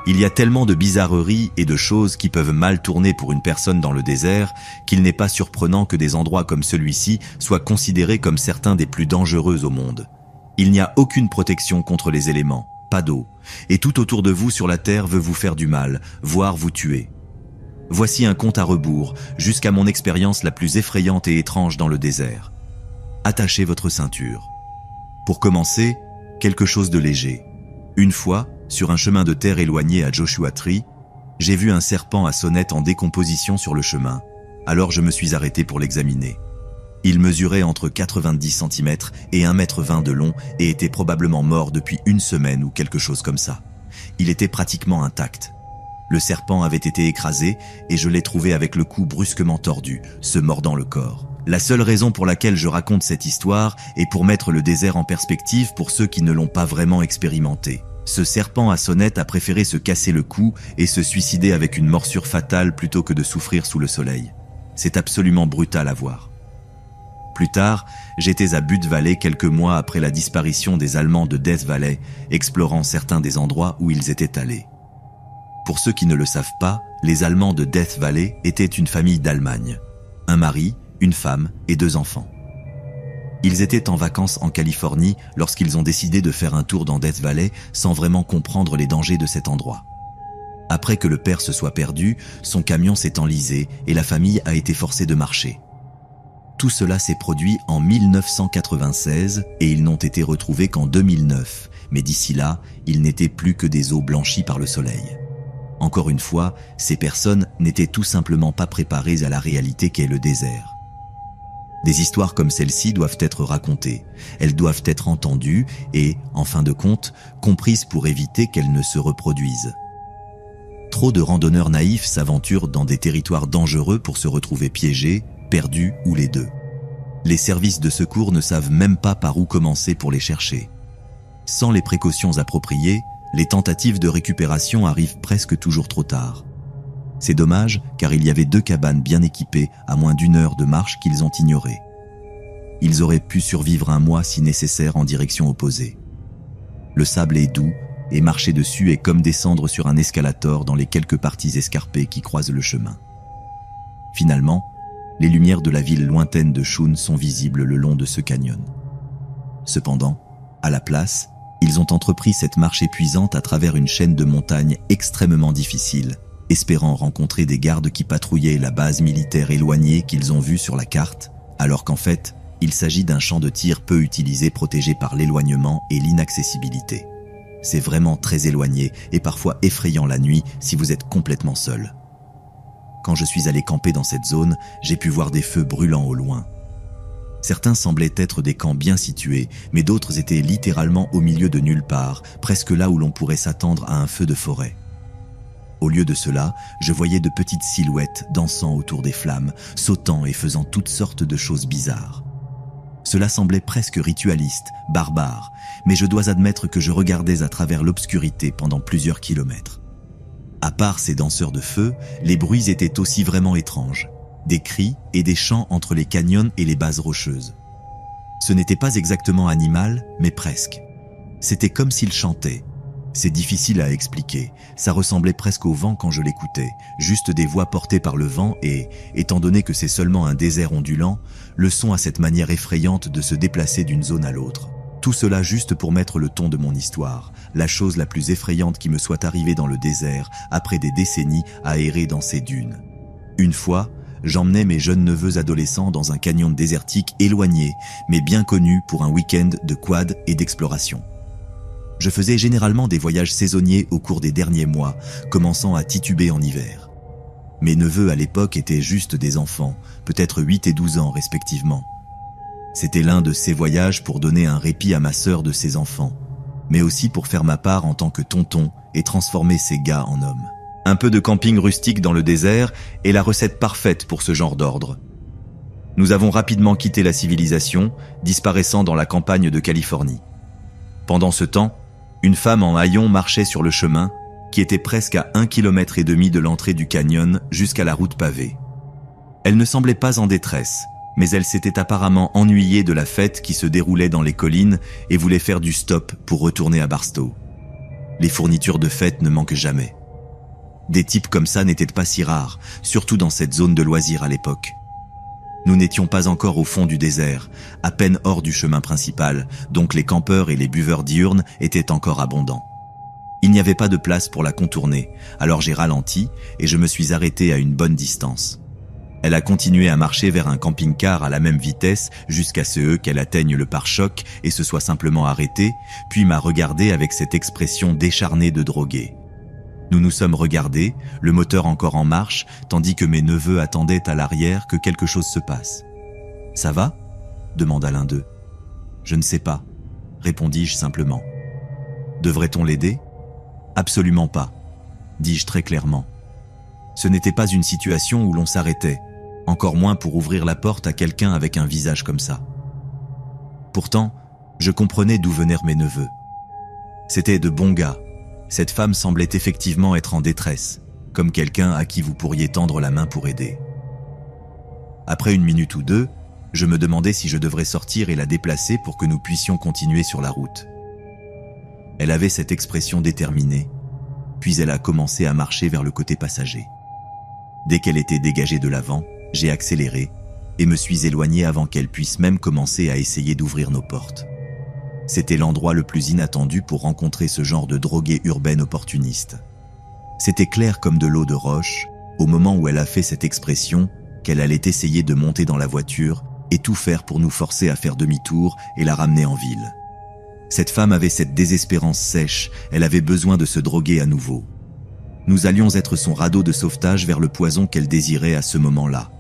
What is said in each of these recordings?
Il y a tellement de bizarreries et de choses qui peuvent mal tourner pour une personne dans le désert qu'il n'est pas surprenant que des endroits comme celui-ci soient considérés comme certains des plus dangereux au monde. Il n'y a aucune protection contre les éléments, pas d'eau, et tout autour de vous sur la terre veut vous faire du mal, voire vous tuer. Voici un compte à rebours, jusqu'à mon expérience la plus effrayante et étrange dans le désert. Attachez votre ceinture. Pour commencer, quelque chose de léger. Une fois, sur un chemin de terre éloigné à Joshua Tree, j'ai vu un serpent à sonnette en décomposition sur le chemin, alors je me suis arrêté pour l'examiner. Il mesurait entre 90 cm et 1,20 m de long et était probablement mort depuis une semaine ou quelque chose comme ça. Il était pratiquement intact. Le serpent avait été écrasé et je l'ai trouvé avec le cou brusquement tordu, se mordant le corps. La seule raison pour laquelle je raconte cette histoire est pour mettre le désert en perspective pour ceux qui ne l'ont pas vraiment expérimenté. Ce serpent à sonnette a préféré se casser le cou et se suicider avec une morsure fatale plutôt que de souffrir sous le soleil. C'est absolument brutal à voir. Plus tard, j'étais à Butte Valley quelques mois après la disparition des Allemands de Death Valley, explorant certains des endroits où ils étaient allés. Pour ceux qui ne le savent pas, les Allemands de Death Valley étaient une famille d'Allemagne. Un mari, une femme et 2 enfants. Ils étaient en vacances en Californie lorsqu'ils ont décidé de faire un tour dans Death Valley sans vraiment comprendre les dangers de cet endroit. Après que le père se soit perdu, son camion s'est enlisé et la famille a été forcée de marcher. Tout cela s'est produit en 1996 et ils n'ont été retrouvés qu'en 2009, mais d'ici là, ils n'étaient plus que des os blanchis par le soleil. Encore une fois, ces personnes n'étaient tout simplement pas préparées à la réalité qu'est le désert. Des histoires comme celle-ci doivent être racontées, elles doivent être entendues et, en fin de compte, comprises pour éviter qu'elles ne se reproduisent. Trop de randonneurs naïfs s'aventurent dans des territoires dangereux pour se retrouver piégés, perdus ou les deux. Les services de secours ne savent même pas par où commencer pour les chercher. Sans les précautions appropriées, les tentatives de récupération arrivent presque toujours trop tard. C'est dommage car il y avait 2 cabanes bien équipées à moins d'1 heure de marche qu'ils ont ignorées. Ils auraient pu survivre un mois si nécessaire en direction opposée. Le sable est doux et marcher dessus est comme descendre sur un escalator dans les quelques parties escarpées qui croisent le chemin. Finalement, les lumières de la ville lointaine de Shun sont visibles le long de ce canyon. Cependant, à la place, ils ont entrepris cette marche épuisante à travers une chaîne de montagnes extrêmement difficile, espérant rencontrer des gardes qui patrouillaient la base militaire éloignée qu'ils ont vue sur la carte, alors qu'en fait, il s'agit d'un champ de tir peu utilisé protégé par l'éloignement et l'inaccessibilité. C'est vraiment très éloigné et parfois effrayant la nuit si vous êtes complètement seul. Quand je suis allé camper dans cette zone, j'ai pu voir des feux brûlants au loin. Certains semblaient être des camps bien situés, mais d'autres étaient littéralement au milieu de nulle part, presque là où l'on pourrait s'attendre à un feu de forêt. Au lieu de cela, je voyais de petites silhouettes dansant autour des flammes, sautant et faisant toutes sortes de choses bizarres. Cela semblait presque ritualiste, barbare, mais je dois admettre que je regardais à travers l'obscurité pendant plusieurs kilomètres. À part ces danseurs de feu, les bruits étaient aussi vraiment étranges. Des cris et des chants entre les canyons et les bases rocheuses. Ce n'était pas exactement animal, mais presque. C'était comme s'ils chantaient. C'est difficile à expliquer, ça ressemblait presque au vent quand je l'écoutais, juste des voix portées par le vent et, étant donné que c'est seulement un désert ondulant, le son a cette manière effrayante de se déplacer d'une zone à l'autre. Tout cela juste pour mettre le ton de mon histoire, la chose la plus effrayante qui me soit arrivée dans le désert après des décennies à errer dans ces dunes. Une fois, j'emmenais mes jeunes neveux adolescents dans un canyon désertique éloigné, mais bien connu pour un week-end de quad et d'exploration. Je faisais généralement des voyages saisonniers au cours des derniers mois, commençant à tituber en hiver. Mes neveux à l'époque étaient juste des enfants, peut-être 8 et 12 ans respectivement. C'était l'un de ces voyages pour donner un répit à ma sœur de ses enfants, mais aussi pour faire ma part en tant que tonton et transformer ces gars en hommes. Un peu de camping rustique dans le désert est la recette parfaite pour ce genre d'ordre. Nous avons rapidement quitté la civilisation, disparaissant dans la campagne de Californie. Pendant ce temps, une femme en haillons marchait sur le chemin, qui était presque à 1,5 km de l'entrée du canyon jusqu'à la route pavée. Elle ne semblait pas en détresse, mais elle s'était apparemment ennuyée de la fête qui se déroulait dans les collines et voulait faire du stop pour retourner à Barstow. Les fournitures de fête ne manquent jamais. Des types comme ça n'étaient pas si rares, surtout dans cette zone de loisirs à l'époque. Nous n'étions pas encore au fond du désert, à peine hors du chemin principal, donc les campeurs et les buveurs diurnes étaient encore abondants. Il n'y avait pas de place pour la contourner, alors j'ai ralenti et je me suis arrêté à une bonne distance. Elle a continué à marcher vers un camping-car à la même vitesse jusqu'à ce qu'elle atteigne le pare-choc et se soit simplement arrêtée, puis m'a regardé avec cette expression décharnée de drogué. Nous nous sommes regardés, le moteur encore en marche, tandis que mes neveux attendaient à l'arrière que quelque chose se passe. « Ça va ?» demanda l'un d'eux. « Je ne sais pas », répondis-je simplement. « Devrait-on l'aider ?»« Absolument pas », dis-je très clairement. Ce n'était pas une situation où l'on s'arrêtait, encore moins pour ouvrir la porte à quelqu'un avec un visage comme ça. Pourtant, je comprenais d'où venaient mes neveux. C'étaient de bons gars. Cette femme semblait effectivement être en détresse, comme quelqu'un à qui vous pourriez tendre la main pour aider. Après une minute ou deux, je me demandais si je devrais sortir et la déplacer pour que nous puissions continuer sur la route. Elle avait cette expression déterminée, puis elle a commencé à marcher vers le côté passager. Dès qu'elle était dégagée de l'avant, j'ai accéléré et me suis éloigné avant qu'elle puisse même commencer à essayer d'ouvrir nos portes. C'était l'endroit le plus inattendu pour rencontrer ce genre de droguée urbaine opportuniste. C'était clair comme de l'eau de roche, au moment où elle a fait cette expression, qu'elle allait essayer de monter dans la voiture et tout faire pour nous forcer à faire demi-tour et la ramener en ville. Cette femme avait cette désespérance sèche, elle avait besoin de se droguer à nouveau. Nous allions être son radeau de sauvetage vers le poison qu'elle désirait à ce moment-là.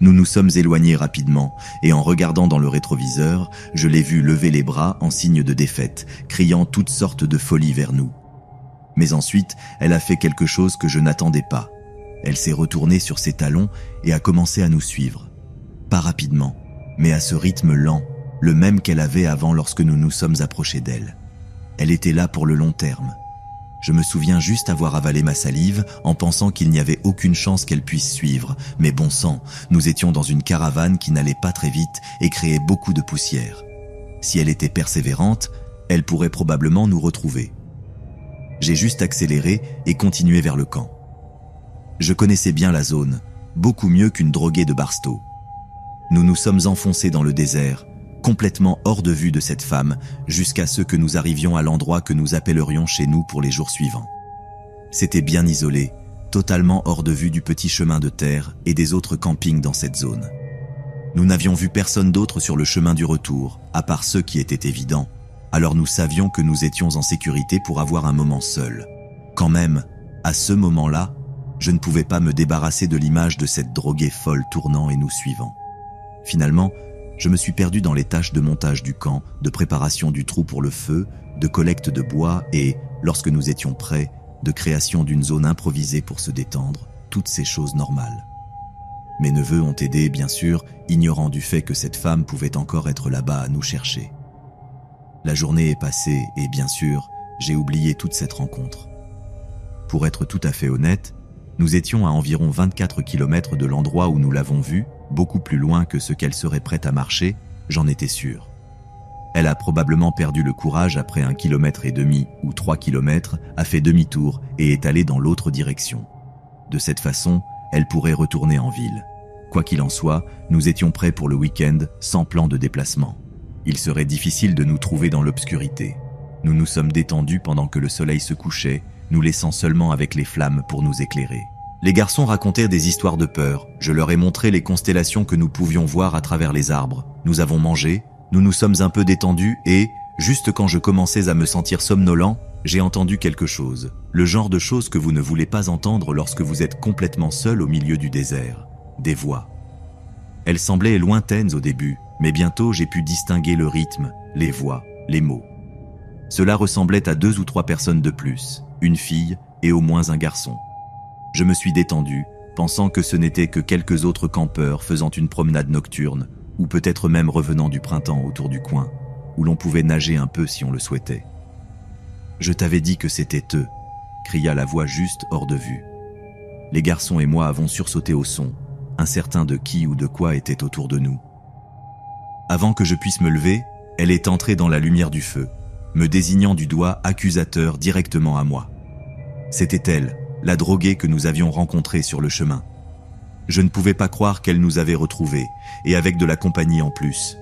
Nous nous sommes éloignés rapidement, et en regardant dans le rétroviseur, je l'ai vue lever les bras en signe de défaite, criant toutes sortes de folies vers nous. Mais ensuite, elle a fait quelque chose que je n'attendais pas. Elle s'est retournée sur ses talons et a commencé à nous suivre. Pas rapidement, mais à ce rythme lent, le même qu'elle avait avant lorsque nous nous sommes approchés d'elle. Elle était là pour le long terme. Je me souviens juste avoir avalé ma salive en pensant qu'il n'y avait aucune chance qu'elle puisse suivre, mais bon sang, nous étions dans une caravane qui n'allait pas très vite et créait beaucoup de poussière. Si elle était persévérante, elle pourrait probablement nous retrouver. J'ai juste accéléré et continué vers le camp. Je connaissais bien la zone, beaucoup mieux qu'une droguée de Barstow. Nous nous sommes enfoncés dans le désert, complètement hors de vue de cette femme, jusqu'à ce que nous arrivions à l'endroit que nous appellerions chez nous pour les jours suivants. C'était bien isolé, totalement hors de vue du petit chemin de terre et des autres campings dans cette zone. Nous n'avions vu personne d'autre sur le chemin du retour, à part ceux qui étaient évidents, alors nous savions que nous étions en sécurité pour avoir un moment seul. Quand même, à ce moment-là, je ne pouvais pas me débarrasser de l'image de cette droguée folle tournant et nous suivant. Finalement, je me suis perdu dans les tâches de montage du camp, de préparation du trou pour le feu, de collecte de bois et, lorsque nous étions prêts, de création d'une zone improvisée pour se détendre, toutes ces choses normales. Mes neveux ont aidé, bien sûr, ignorant du fait que cette femme pouvait encore être là-bas à nous chercher. La journée est passée et, bien sûr, j'ai oublié toute cette rencontre. Pour être tout à fait honnête, nous étions à environ 24 km de l'endroit où nous l'avons vue, beaucoup plus loin que ce qu'elle serait prête à marcher, j'en étais sûr. Elle a probablement perdu le courage après 1,5 km ou 3 km, a fait demi-tour et est allée dans l'autre direction. De cette façon, elle pourrait retourner en ville. Quoi qu'il en soit, nous étions prêts pour le week-end, sans plan de déplacement. Il serait difficile de nous trouver dans l'obscurité. Nous nous sommes détendus pendant que le soleil se couchait, nous laissant seulement avec les flammes pour nous éclairer. Les garçons racontèrent des histoires de peur. Je leur ai montré les constellations que nous pouvions voir à travers les arbres. Nous avons mangé, nous nous sommes un peu détendus et, juste quand je commençais à me sentir somnolent, j'ai entendu quelque chose. Le genre de choses que vous ne voulez pas entendre lorsque vous êtes complètement seul au milieu du désert. Des voix. Elles semblaient lointaines au début, mais bientôt j'ai pu distinguer le rythme, les voix, les mots. Cela ressemblait à 2 ou 3 personnes de plus, une fille et au moins un garçon. Je me suis détendu, pensant que ce n'étaient que quelques autres campeurs faisant une promenade nocturne, ou peut-être même revenant du printemps autour du coin, où l'on pouvait nager un peu si on le souhaitait. « Je t'avais dit que c'était eux », cria la voix juste hors de vue. Les garçons et moi avons sursauté au son. incertain de qui ou de quoi était autour de nous. Avant que je puisse me lever, elle est entrée dans la lumière du feu, me désignant du doigt accusateur directement à moi. C'était elle, la droguée que nous avions rencontrée sur le chemin. Je ne pouvais pas croire qu'elle nous avait retrouvés, et avec de la compagnie en plus.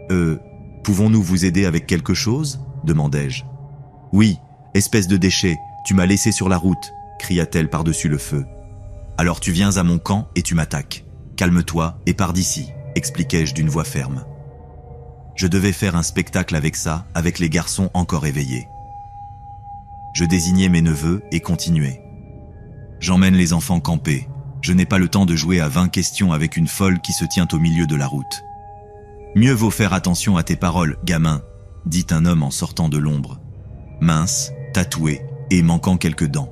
« Pouvons-nous vous aider avec quelque chose ?» demandai-je. « Oui, espèce de déchet, tu m'as laissé sur la route !» cria-t-elle par-dessus le feu. « Alors tu viens à mon camp et tu m'attaques. Calme-toi et pars d'ici !» expliquai-je d'une voix ferme. Je devais faire un spectacle avec ça, avec les garçons encore éveillés. Je désignai mes neveux et continuai. « J'emmène les enfants camper. Je n'ai pas le temps de jouer à 20 questions avec une folle qui se tient au milieu de la route. »« Mieux vaut faire attention à tes paroles, gamin », dit un homme en sortant de l'ombre. Mince, tatoué et manquant quelques dents.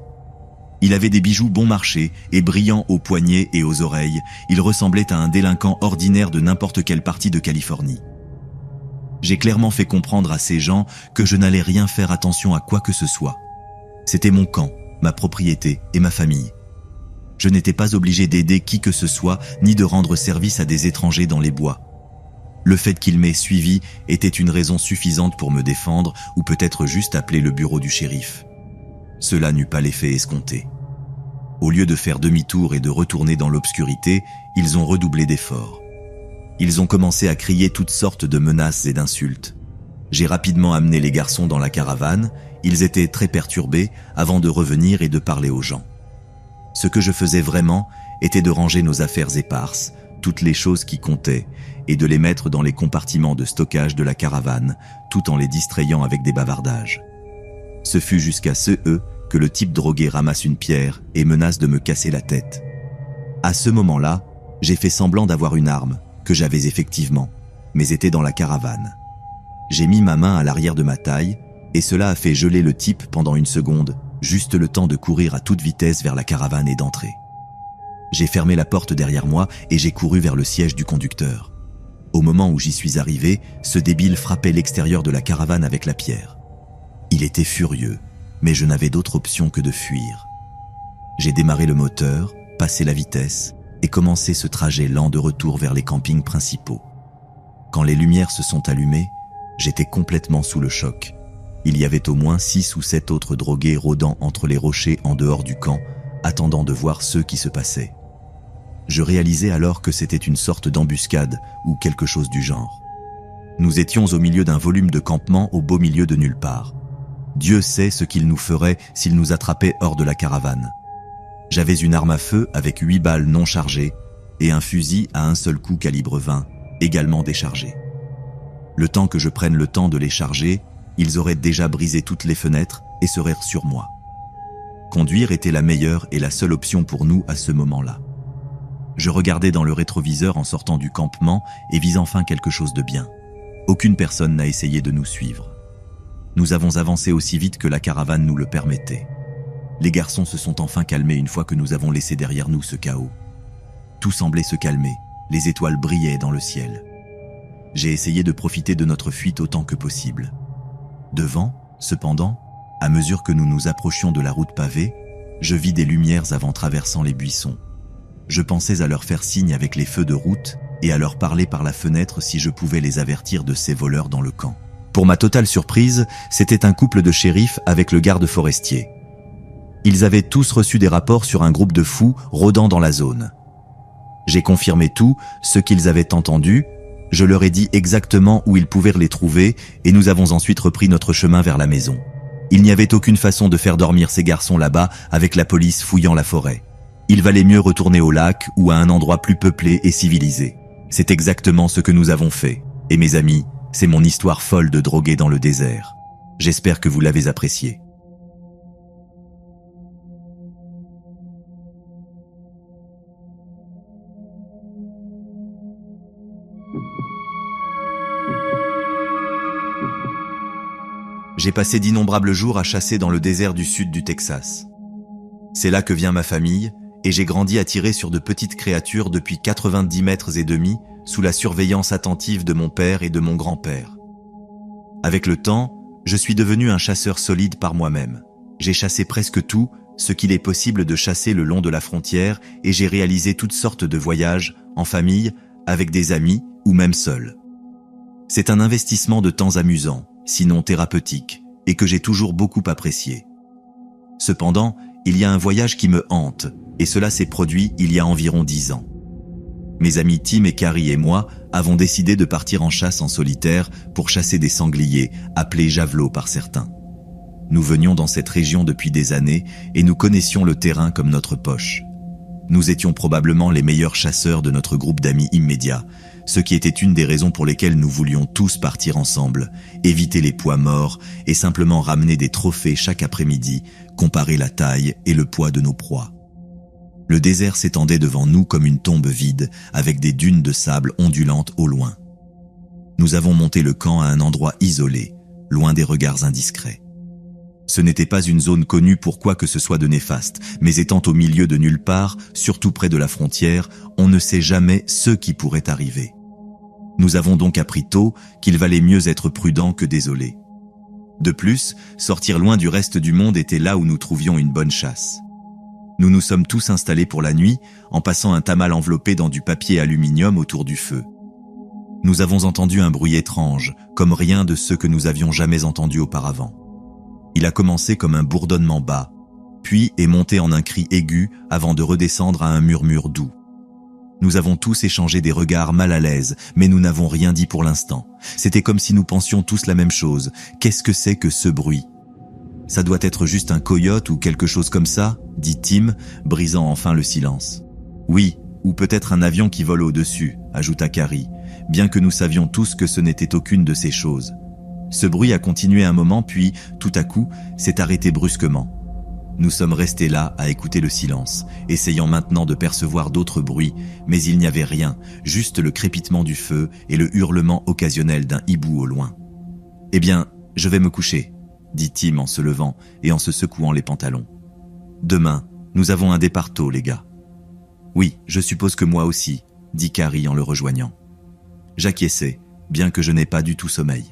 Il avait des bijoux bon marché et brillants aux poignets et aux oreilles. Il ressemblait à un délinquant ordinaire de n'importe quelle partie de Californie. J'ai clairement fait comprendre à ces gens que je n'allais rien faire attention à quoi que ce soit. C'était mon camp, ma propriété et ma famille. Je n'étais pas obligé d'aider qui que ce soit, ni de rendre service à des étrangers dans les bois. Le fait qu'il m'ait suivi était une raison suffisante pour me défendre, ou peut-être juste appeler le bureau du shérif. Cela n'eut pas l'effet escompté. Au lieu de faire demi-tour et de retourner dans l'obscurité, ils ont redoublé d'efforts. Ils ont commencé à crier toutes sortes de menaces et d'insultes. J'ai rapidement amené les garçons dans la caravane, ils étaient très perturbés avant de revenir et de parler aux gens. Ce que je faisais vraiment était de ranger nos affaires éparses, toutes les choses qui comptaient, et de les mettre dans les compartiments de stockage de la caravane, tout en les distrayant avec des bavardages. Ce fut jusqu'à ce que le type drogué ramasse une pierre et menace de me casser la tête. À ce moment-là, j'ai fait semblant d'avoir une arme, que j'avais effectivement, mais était dans la caravane. J'ai mis ma main à l'arrière de ma taille, et cela a fait geler le type pendant une seconde, juste le temps de courir à toute vitesse vers la caravane et d'entrer. J'ai fermé la porte derrière moi et j'ai couru vers le siège du conducteur. Au moment où j'y suis arrivé, ce débile frappait l'extérieur de la caravane avec la pierre. Il était furieux, mais je n'avais d'autre option que de fuir. J'ai démarré le moteur, passé la vitesse et commencé ce trajet lent de retour vers les campings principaux. Quand les lumières se sont allumées, j'étais complètement sous le choc. Il y avait au moins 6 ou 7 autres drogués rôdant entre les rochers en dehors du camp, attendant de voir ce qui se passait. Je réalisais alors que c'était une sorte d'embuscade ou quelque chose du genre. Nous étions au milieu d'un volume de campement au beau milieu de nulle part. Dieu sait ce qu'il nous ferait s'il nous attrapait hors de la caravane. J'avais une arme à feu avec 8 balles non chargées et un fusil à un seul coup calibre 20, également déchargé. Le temps que je prenne le temps de les charger, ils auraient déjà brisé toutes les fenêtres et seraient sur moi. Conduire était la meilleure et la seule option pour nous à ce moment-là. Je regardais dans le rétroviseur en sortant du campement et vis enfin quelque chose de bien. Aucune personne n'a essayé de nous suivre. Nous avons avancé aussi vite que la caravane nous le permettait. Les garçons se sont enfin calmés une fois que nous avons laissé derrière nous ce chaos. Tout semblait se calmer, les étoiles brillaient dans le ciel. J'ai essayé de profiter de notre fuite autant que possible. Devant, cependant, à mesure que nous nous approchions de la route pavée, je vis des lumières avant traversant les buissons. Je pensais à leur faire signe avec les feux de route et à leur parler par la fenêtre si je pouvais les avertir de ces voleurs dans le camp. Pour ma totale surprise, c'était un couple de shérifs avec le garde forestier. Ils avaient tous reçu des rapports sur un groupe de fous rôdant dans la zone. J'ai confirmé tout, ce qu'ils avaient entendu, je leur ai dit exactement où ils pouvaient les trouver et nous avons ensuite repris notre chemin vers la maison. Il n'y avait aucune façon de faire dormir ces garçons là-bas avec la police fouillant la forêt. Il valait mieux retourner au lac ou à un endroit plus peuplé et civilisé. C'est exactement ce que nous avons fait. Et mes amis, c'est mon histoire folle de drogué dans le désert. J'espère que vous l'avez appréciée. J'ai passé d'innombrables jours à chasser dans le désert du sud du Texas. C'est là que vient ma famille, et j'ai grandi à tirer sur de petites créatures depuis 90 mètres et demi sous la surveillance attentive de mon père et de mon grand-père. Avec le temps, je suis devenu un chasseur solide par moi-même. J'ai chassé presque tout, ce qu'il est possible de chasser le long de la frontière et j'ai réalisé toutes sortes de voyages, en famille, avec des amis ou même seul. C'est un investissement de temps amusant, sinon thérapeutique, et que j'ai toujours beaucoup apprécié. Cependant, il y a un voyage qui me hante, et cela s'est produit il y a environ 10 ans. Mes amis Tim et Carrie et moi avons décidé de partir en chasse en solitaire pour chasser des sangliers, appelés javelots par certains. Nous venions dans cette région depuis des années et nous connaissions le terrain comme notre poche. Nous étions probablement les meilleurs chasseurs de notre groupe d'amis immédiats, ce qui était une des raisons pour lesquelles nous voulions tous partir ensemble, éviter les poids morts et simplement ramener des trophées chaque après-midi, comparer la taille et le poids de nos proies. Le désert s'étendait devant nous comme une tombe vide, avec des dunes de sable ondulantes au loin. Nous avons monté le camp à un endroit isolé, loin des regards indiscrets. Ce n'était pas une zone connue pour quoi que ce soit de néfaste, mais étant au milieu de nulle part, surtout près de la frontière, on ne sait jamais ce qui pourrait arriver. Nous avons donc appris tôt qu'il valait mieux être prudent que désolé. De plus, sortir loin du reste du monde était là où nous trouvions une bonne chasse. Nous nous sommes tous installés pour la nuit, en passant un tamal enveloppé dans du papier aluminium autour du feu. Nous avons entendu un bruit étrange, comme rien de ce que nous avions jamais entendu auparavant. Il a commencé comme un bourdonnement bas, puis est monté en un cri aigu avant de redescendre à un murmure doux. Nous avons tous échangé des regards mal à l'aise, mais nous n'avons rien dit pour l'instant. C'était comme si nous pensions tous la même chose. Qu'est-ce que c'est que ce bruit ? Ça doit être juste un coyote ou quelque chose comme ça, dit Tim, brisant enfin le silence. Oui, ou peut-être un avion qui vole au-dessus, ajouta Carrie, bien que nous savions tous que ce n'était aucune de ces choses. Ce bruit a continué un moment, puis, tout à coup, s'est arrêté brusquement. Nous sommes restés là à écouter le silence, essayant maintenant de percevoir d'autres bruits, mais il n'y avait rien, juste le crépitement du feu et le hurlement occasionnel d'un hibou au loin. « Eh bien, je vais me coucher », dit Tim en se levant et en se secouant les pantalons. « Demain, nous avons un départ tôt, les gars. »« Oui, je suppose que moi aussi », dit Carrie en le rejoignant. J'acquiesçais, bien que je n'ai pas du tout sommeil.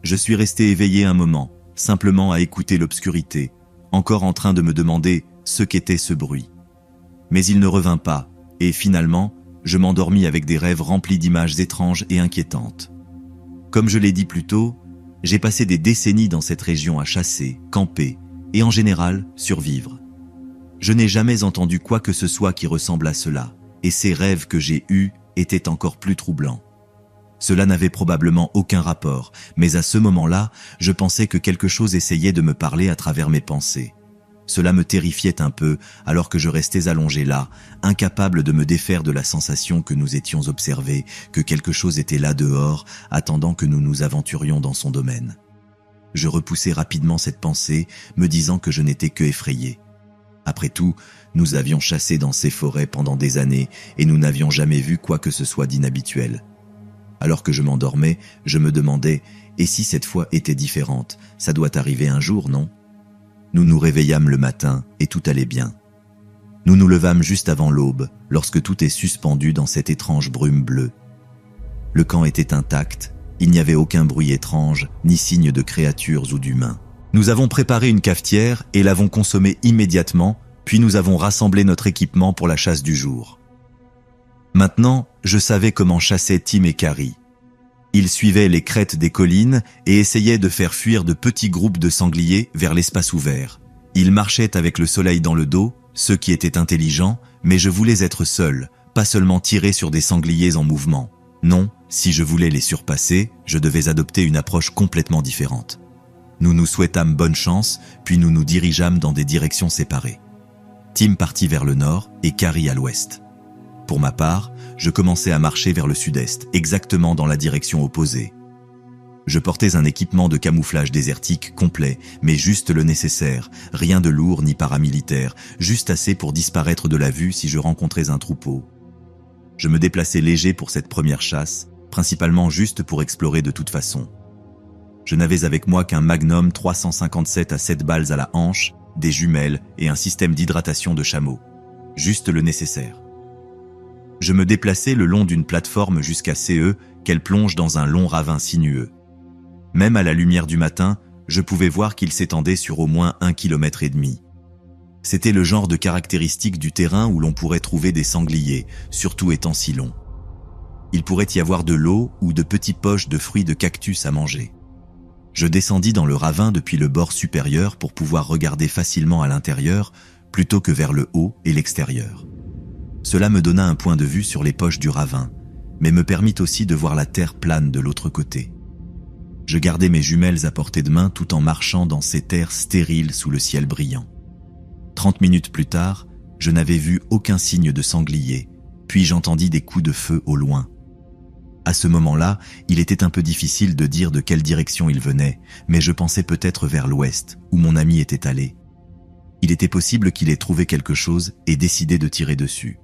Je suis resté éveillé un moment, simplement à écouter l'obscurité, encore en train de me demander ce qu'était ce bruit. Mais il ne revint pas, et finalement, je m'endormis avec des rêves remplis d'images étranges et inquiétantes. Comme je l'ai dit plus tôt, j'ai passé des décennies dans cette région à chasser, camper, et en général, survivre. Je n'ai jamais entendu quoi que ce soit qui ressemble à cela, et ces rêves que j'ai eus étaient encore plus troublants. Cela n'avait probablement aucun rapport, mais à ce moment-là, je pensais que quelque chose essayait de me parler à travers mes pensées. Cela me terrifiait un peu, alors que je restais allongé là, incapable de me défaire de la sensation que nous étions observés, que quelque chose était là dehors, attendant que nous nous aventurions dans son domaine. Je repoussai rapidement cette pensée, me disant que je n'étais que effrayé. Après tout, nous avions chassé dans ces forêts pendant des années, et nous n'avions jamais vu quoi que ce soit d'inhabituel. Alors que je m'endormais, je me demandais « Et si cette fois était différente ? Ça doit arriver un jour, non ?» Nous nous réveillâmes le matin et tout allait bien. Nous nous levâmes juste avant l'aube, lorsque tout est suspendu dans cette étrange brume bleue. Le camp était intact, il n'y avait aucun bruit étrange, ni signe de créatures ou d'humains. Nous avons préparé une cafetière et l'avons consommée immédiatement, puis nous avons rassemblé notre équipement pour la chasse du jour. Maintenant, je savais comment chassaient Tim et Carrie. Ils suivaient les crêtes des collines et essayaient de faire fuir de petits groupes de sangliers vers l'espace ouvert. Ils marchaient avec le soleil dans le dos, ce qui était intelligent, mais je voulais être seul, pas seulement tirer sur des sangliers en mouvement. Non, si je voulais les surpasser, je devais adopter une approche complètement différente. Nous nous souhaitâmes bonne chance, puis nous nous dirigeâmes dans des directions séparées. Tim partit vers le nord et Carrie à l'ouest. Pour ma part, je commençais à marcher vers le sud-est, exactement dans la direction opposée. Je portais un équipement de camouflage désertique complet, mais juste le nécessaire, rien de lourd ni paramilitaire, juste assez pour disparaître de la vue si je rencontrais un troupeau. Je me déplaçais léger pour cette première chasse, principalement juste pour explorer de toute façon. Je n'avais avec moi qu'un Magnum 357 à 7 balles à la hanche, des jumelles et un système d'hydratation de chameau. Juste le nécessaire. Je me déplaçais le long d'une plateforme jusqu'à CE, qu'elle plonge dans un long ravin sinueux. Même à la lumière du matin, je pouvais voir qu'il s'étendait sur au moins 1,5 km. C'était le genre de caractéristique du terrain où l'on pourrait trouver des sangliers, surtout étant si longs. Il pourrait y avoir de l'eau ou de petits poches de fruits de cactus à manger. Je descendis dans le ravin depuis le bord supérieur pour pouvoir regarder facilement à l'intérieur plutôt que vers le haut et l'extérieur. Cela me donna un point de vue sur les poches du ravin, mais me permit aussi de voir la terre plane de l'autre côté. Je gardai mes jumelles à portée de main tout en marchant dans ces terres stériles sous le ciel brillant. 30 minutes plus tard, je n'avais vu aucun signe de sanglier, puis j'entendis des coups de feu au loin. À ce moment-là, il était un peu difficile de dire de quelle direction il venait, mais je pensais peut-être vers l'ouest, où mon ami était allé. Il était possible qu'il ait trouvé quelque chose et décidé de tirer dessus.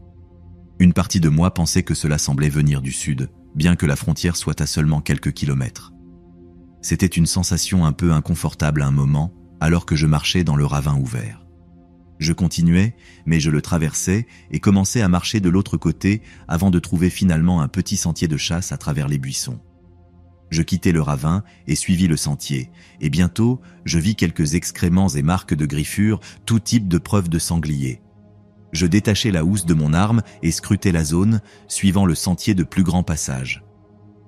Une partie de moi pensait que cela semblait venir du sud, bien que la frontière soit à seulement quelques kilomètres. C'était une sensation un peu inconfortable à un moment, alors que je marchais dans le ravin ouvert. Je continuais, mais je le traversais et commençais à marcher de l'autre côté avant de trouver finalement un petit sentier de chasse à travers les buissons. Je quittai le ravin et suivis le sentier, et bientôt je vis quelques excréments et marques de griffures, tout type de preuves de sanglier. Je détachai la housse de mon arme et scrutai la zone, suivant le sentier de plus grand passage.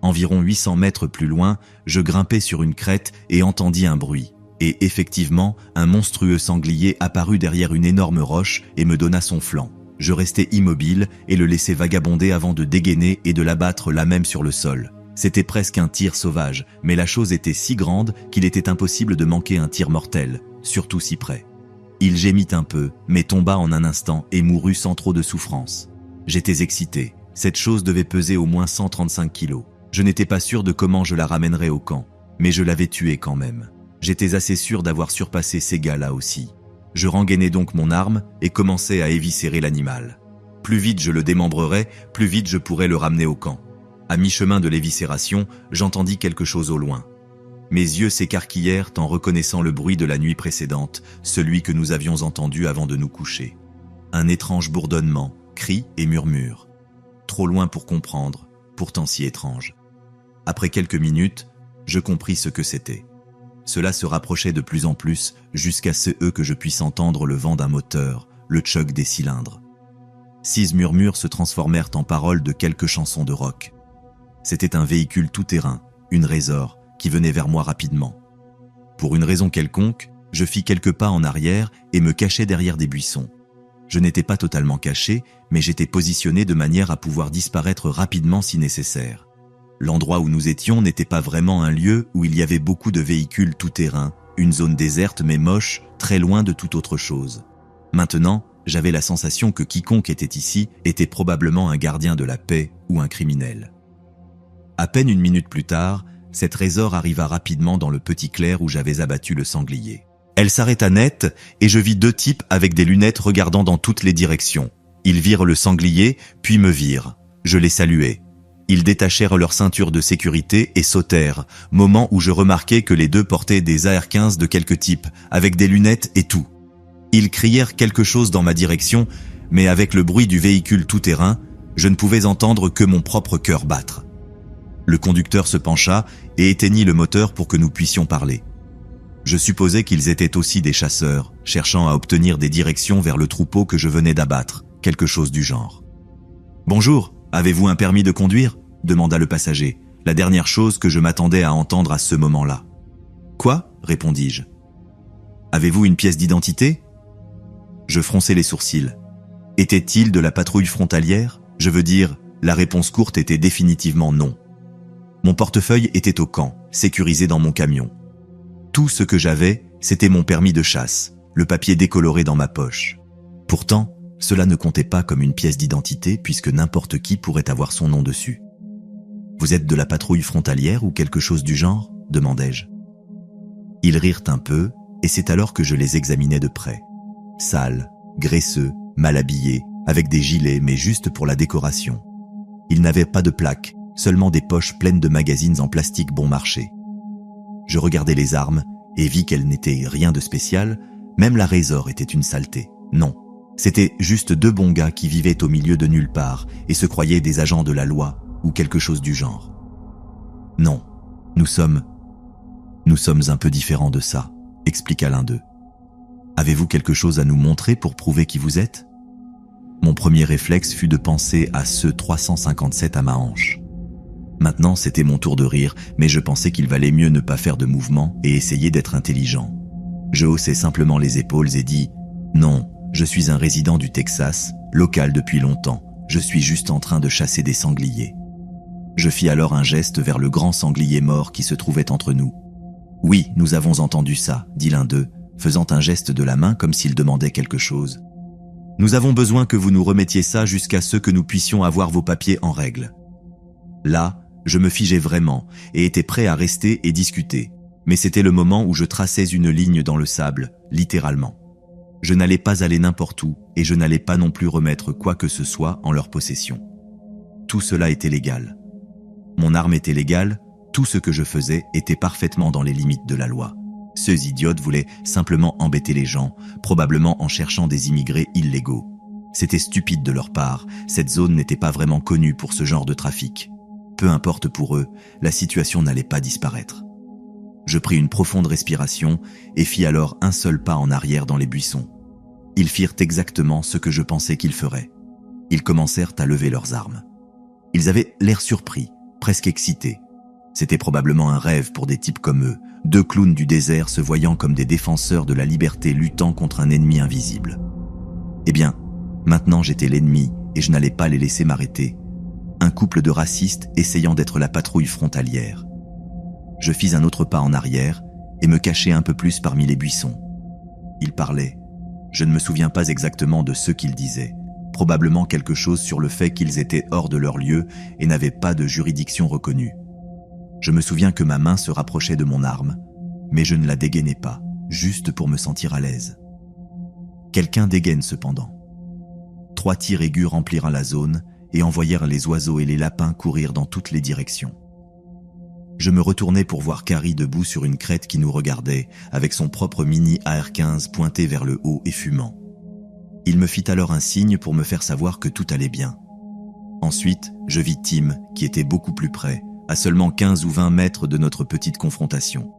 Environ 800 mètres plus loin, je grimpai sur une crête et entendis un bruit. Et effectivement, un monstrueux sanglier apparut derrière une énorme roche et me donna son flanc. Je restai immobile et le laissai vagabonder avant de dégainer et de l'abattre là même sur le sol. C'était presque un tir sauvage, mais la chose était si grande qu'il était impossible de manquer un tir mortel, surtout si près. Il gémit un peu, mais tomba en un instant et mourut sans trop de souffrance. J'étais excité. Cette chose devait peser au moins 135 kilos. Je n'étais pas sûr de comment je la ramènerais au camp, mais je l'avais tuée quand même. J'étais assez sûr d'avoir surpassé ces gars-là aussi. Je rengainai donc mon arme et commençai à éviscérer l'animal. Plus vite je le démembrerais, plus vite je pourrais le ramener au camp. À mi-chemin de l'éviscération, j'entendis quelque chose au loin. Mes yeux s'écarquillèrent en reconnaissant le bruit de la nuit précédente, celui que nous avions entendu avant de nous coucher. Un étrange bourdonnement, cris et murmures. Trop loin pour comprendre, pourtant si étrange. Après quelques minutes, je compris ce que c'était. Cela se rapprochait de plus en plus jusqu'à ce que je puisse entendre le vent d'un moteur, le choc des cylindres. 6 murmures se transformèrent en paroles de quelques chansons de rock. C'était un véhicule tout-terrain, une Razor, qui venait vers moi rapidement. Pour une raison quelconque, je fis quelques pas en arrière et me cachai derrière des buissons. Je n'étais pas totalement caché, mais j'étais positionné de manière à pouvoir disparaître rapidement si nécessaire. L'endroit où nous étions n'était pas vraiment un lieu où il y avait beaucoup de véhicules tout-terrain, une zone déserte mais moche, très loin de toute autre chose. Maintenant, j'avais la sensation que quiconque était ici était probablement un gardien de la paix ou un criminel. À peine une minute plus tard, cette Razor arriva rapidement dans le petit clair où j'avais abattu le sanglier. Elle s'arrêta net et je vis 2 types avec des lunettes regardant dans toutes les directions. Ils virent le sanglier, puis me virent. Je les saluai. Ils détachèrent leur ceinture de sécurité et sautèrent, moment où je remarquai que les 2 portaient des AR-15 de quelque type, avec des lunettes et tout. Ils crièrent quelque chose dans ma direction, mais avec le bruit du véhicule tout-terrain, je ne pouvais entendre que mon propre cœur battre. Le conducteur se pencha et éteignit le moteur pour que nous puissions parler. Je supposais qu'ils étaient aussi des chasseurs, cherchant à obtenir des directions vers le troupeau que je venais d'abattre, quelque chose du genre. « Bonjour, avez-vous un permis de conduire ?» demanda le passager, la dernière chose que je m'attendais à entendre à ce moment-là. « Quoi ?» répondis-je. « Avez-vous une pièce d'identité ?» Je fronçai les sourcils. Était-il de la patrouille frontalière ? Je veux dire, la réponse courte était définitivement non. Mon portefeuille était au camp, sécurisé dans mon camion. Tout ce que j'avais, c'était mon permis de chasse, le papier décoloré dans ma poche. Pourtant, cela ne comptait pas comme une pièce d'identité puisque n'importe qui pourrait avoir son nom dessus. « Vous êtes de la patrouille frontalière ou quelque chose du genre ?» demandai-je. Ils rirent un peu et c'est alors que je les examinais de près. Sales, graisseux, mal habillés, avec des gilets mais juste pour la décoration. Ils n'avaient pas de plaques, seulement des poches pleines de magazines en plastique bon marché. Je regardai les armes et vis qu'elles n'étaient rien de spécial, même la Razor était une saleté. Non, c'était juste 2 bons gars qui vivaient au milieu de nulle part et se croyaient des agents de la loi ou quelque chose du genre. Non, nous sommes un peu différents de ça, expliqua l'un d'eux. Avez-vous quelque chose à nous montrer pour prouver qui vous êtes ?» Mon premier réflexe fut de penser à ce 357 à ma hanche. Maintenant, c'était mon tour de rire, mais je pensais qu'il valait mieux ne pas faire de mouvement et essayer d'être intelligent. Je haussai simplement les épaules et dis « Non, je suis un résident du Texas, local depuis longtemps. Je suis juste en train de chasser des sangliers. » Je fis alors un geste vers le grand sanglier mort qui se trouvait entre nous. « Oui, nous avons entendu ça, » dit l'un d'eux, faisant un geste de la main comme s'il demandait quelque chose. « Nous avons besoin que vous nous remettiez ça jusqu'à ce que nous puissions avoir vos papiers en règle. » Là, je me figeais vraiment et étais prêt à rester et discuter. Mais c'était le moment où je traçais une ligne dans le sable, littéralement. Je n'allais pas aller n'importe où et je n'allais pas non plus remettre quoi que ce soit en leur possession. Tout cela était légal. Mon arme était légale, tout ce que je faisais était parfaitement dans les limites de la loi. Ces idiotes voulaient simplement embêter les gens, probablement en cherchant des immigrés illégaux. C'était stupide de leur part, cette zone n'était pas vraiment connue pour ce genre de trafic. Peu importe pour eux, la situation n'allait pas disparaître. Je pris une profonde respiration et fis alors un seul pas en arrière dans les buissons. Ils firent exactement ce que je pensais qu'ils feraient. Ils commencèrent à lever leurs armes. Ils avaient l'air surpris, presque excités. C'était probablement un rêve pour des types comme eux, deux clowns du désert se voyant comme des défenseurs de la liberté luttant contre un ennemi invisible. Eh bien, maintenant j'étais l'ennemi et je n'allais pas les laisser m'arrêter. Un couple de racistes essayant d'être la patrouille frontalière. Je fis un autre pas en arrière et me cachai un peu plus parmi les buissons. Ils parlaient. Je ne me souviens pas exactement de ce qu'ils disaient. Probablement quelque chose sur le fait qu'ils étaient hors de leur lieu et n'avaient pas de juridiction reconnue. Je me souviens que ma main se rapprochait de mon arme, mais je ne la dégainais pas, juste pour me sentir à l'aise. Quelqu'un dégaine cependant. 3 tirs aigus remplirent la zone et envoyèrent les oiseaux et les lapins courir dans toutes les directions. Je me retournai pour voir Carrie debout sur une crête qui nous regardait, avec son propre mini AR-15 pointé vers le haut et fumant. Il me fit alors un signe pour me faire savoir que tout allait bien. Ensuite, je vis Tim, qui était beaucoup plus près, à seulement 15 ou 20 mètres de notre petite confrontation.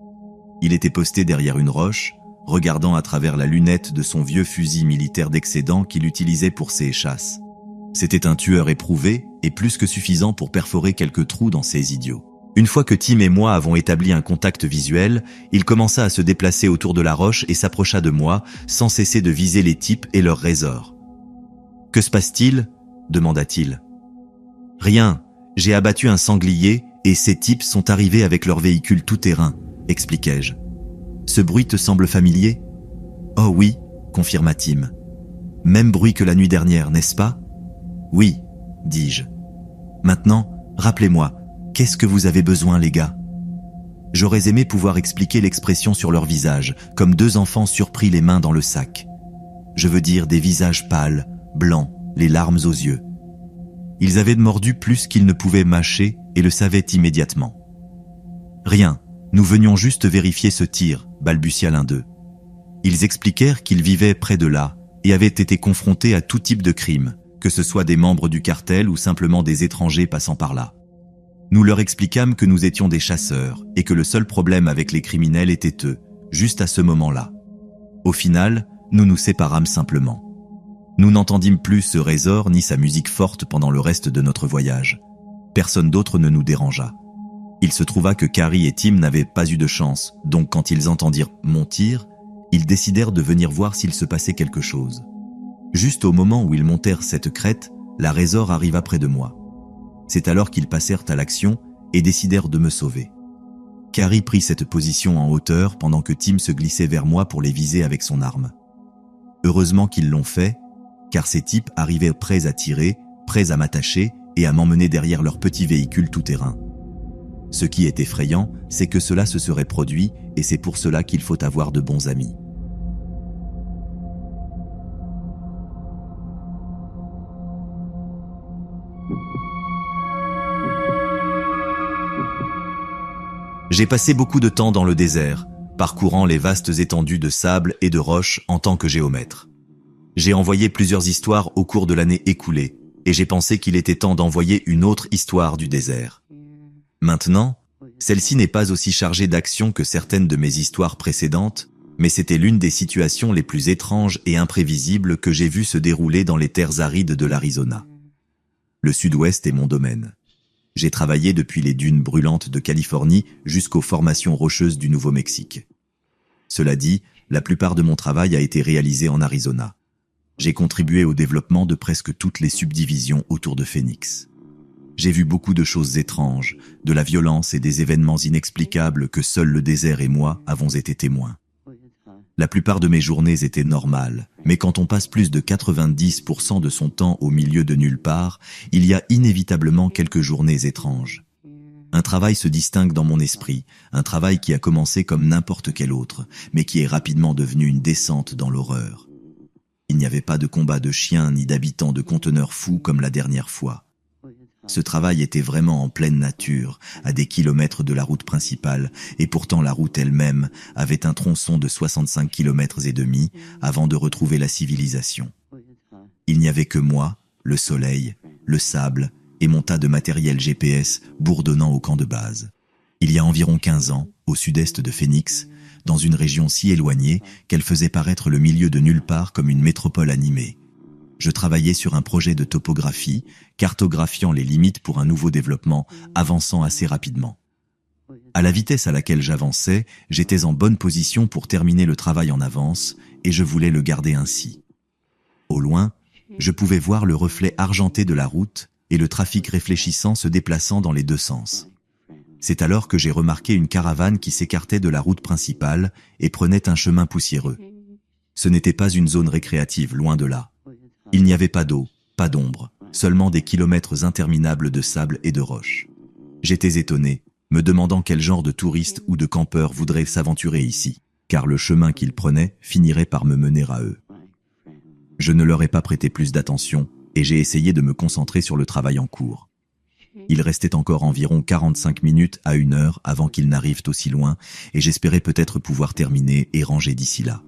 Il était posté derrière une roche, regardant à travers la lunette de son vieux fusil militaire d'excédent qu'il utilisait pour ses chasses. C'était un tueur éprouvé et plus que suffisant pour perforer quelques trous dans ces idiots. Une fois que Tim et moi avons établi un contact visuel, il commença à se déplacer autour de la roche et s'approcha de moi, sans cesser de viser les types et leurs résors. « Que se passe-t-il » demanda-t-il. « Rien, j'ai abattu un sanglier et ces types sont arrivés avec leur véhicule tout-terrain, expliquai-je. « Ce bruit te semble familier ?»« Oh oui, confirma Tim. « Même bruit que la nuit dernière, n'est-ce pas ?»« Oui, dis-je. Maintenant, rappelez-moi, qu'est-ce que vous avez besoin, les gars ?» J'aurais aimé pouvoir expliquer l'expression sur leur visage, comme 2 enfants surpris les mains dans le sac. Je veux dire des visages pâles, blancs, les larmes aux yeux. Ils avaient mordu plus qu'ils ne pouvaient mâcher et le savaient immédiatement. « Rien, nous venions juste vérifier ce tir », balbutia l'un d'eux. Ils expliquèrent qu'ils vivaient près de là et avaient été confrontés à tout type de crimes, que ce soit des membres du cartel ou simplement des étrangers passant par là. Nous leur expliquâmes que nous étions des chasseurs et que le seul problème avec les criminels était eux, juste à ce moment-là. Au final, nous nous séparâmes simplement. Nous n'entendîmes plus ce résort ni sa musique forte pendant le reste de notre voyage. Personne d'autre ne nous dérangea. Il se trouva que Carrie et Tim n'avaient pas eu de chance, donc quand ils entendirent mon tir, ils décidèrent de venir voir s'il se passait quelque chose. Juste au moment où ils montèrent cette crête, la résor arriva près de moi. C'est alors qu'ils passèrent à l'action et décidèrent de me sauver. Carrie prit cette position en hauteur pendant que Tim se glissait vers moi pour les viser avec son arme. Heureusement qu'ils l'ont fait, car ces types arrivaient prêts à tirer, prêts à m'attacher et à m'emmener derrière leur petit véhicule tout-terrain. Ce qui est effrayant, c'est que cela se serait produit et c'est pour cela qu'il faut avoir de bons amis. J'ai passé beaucoup de temps dans le désert, parcourant les vastes étendues de sable et de roches en tant que géomètre. J'ai envoyé plusieurs histoires au cours de l'année écoulée, et j'ai pensé qu'il était temps d'envoyer une autre histoire du désert. Maintenant, celle-ci n'est pas aussi chargée d'action que certaines de mes histoires précédentes, Mais c'était l'une des situations les plus étranges et imprévisibles que j'ai vues se dérouler dans les terres arides de l'Arizona. Le sud-ouest est mon domaine. J'ai travaillé depuis les dunes brûlantes de Californie jusqu'aux formations rocheuses du Nouveau-Mexique. Cela dit, la plupart de mon travail a été réalisé en Arizona. J'ai contribué au développement de presque toutes les subdivisions autour de Phoenix. J'ai vu beaucoup de choses étranges, de la violence et des événements inexplicables que seul le désert et moi avons été témoins. La plupart de mes journées étaient normales, mais quand on passe plus de 90% de son temps au milieu de nulle part, il y a inévitablement quelques journées étranges. Un travail se distingue dans mon esprit, un travail qui a commencé comme n'importe quel autre, mais qui est rapidement devenu une descente dans l'horreur. Il n'y avait pas de combat de chiens ni d'habitants de conteneurs fous comme la dernière fois. Ce travail était vraiment en pleine nature, à des kilomètres de la route principale, et pourtant la route elle-même avait un tronçon de 65 km et demi avant de retrouver la civilisation. Il n'y avait que moi, le soleil, le sable et mon tas de matériel GPS bourdonnant au camp de base. Il y a environ 15 ans, au sud-est de Phoenix, dans une région si éloignée qu'elle faisait paraître le milieu de nulle part comme une métropole animée. Je travaillais sur un projet de topographie, cartographiant les limites pour un nouveau développement, avançant assez rapidement. À la vitesse à laquelle j'avançais, j'étais en bonne position pour terminer le travail en avance, et je voulais le garder ainsi. Au loin, je pouvais voir le reflet argenté de la route et le trafic réfléchissant se déplaçant dans les deux sens. C'est alors que j'ai remarqué une caravane qui s'écartait de la route principale et prenait un chemin poussiéreux. Ce n'était pas une zone récréative, loin de là. Il n'y avait pas d'eau, pas d'ombre, seulement des kilomètres interminables de sable et de roches. J'étais étonné, me demandant quel genre de touristes ou de campeurs voudraient s'aventurer ici, car le chemin qu'ils prenaient finirait par me mener à eux. Je ne leur ai pas prêté plus d'attention et j'ai essayé de me concentrer sur le travail en cours. Il restait encore environ 45 minutes à 1 heure avant qu'ils n'arrivent aussi loin et j'espérais peut-être pouvoir terminer et ranger d'ici là.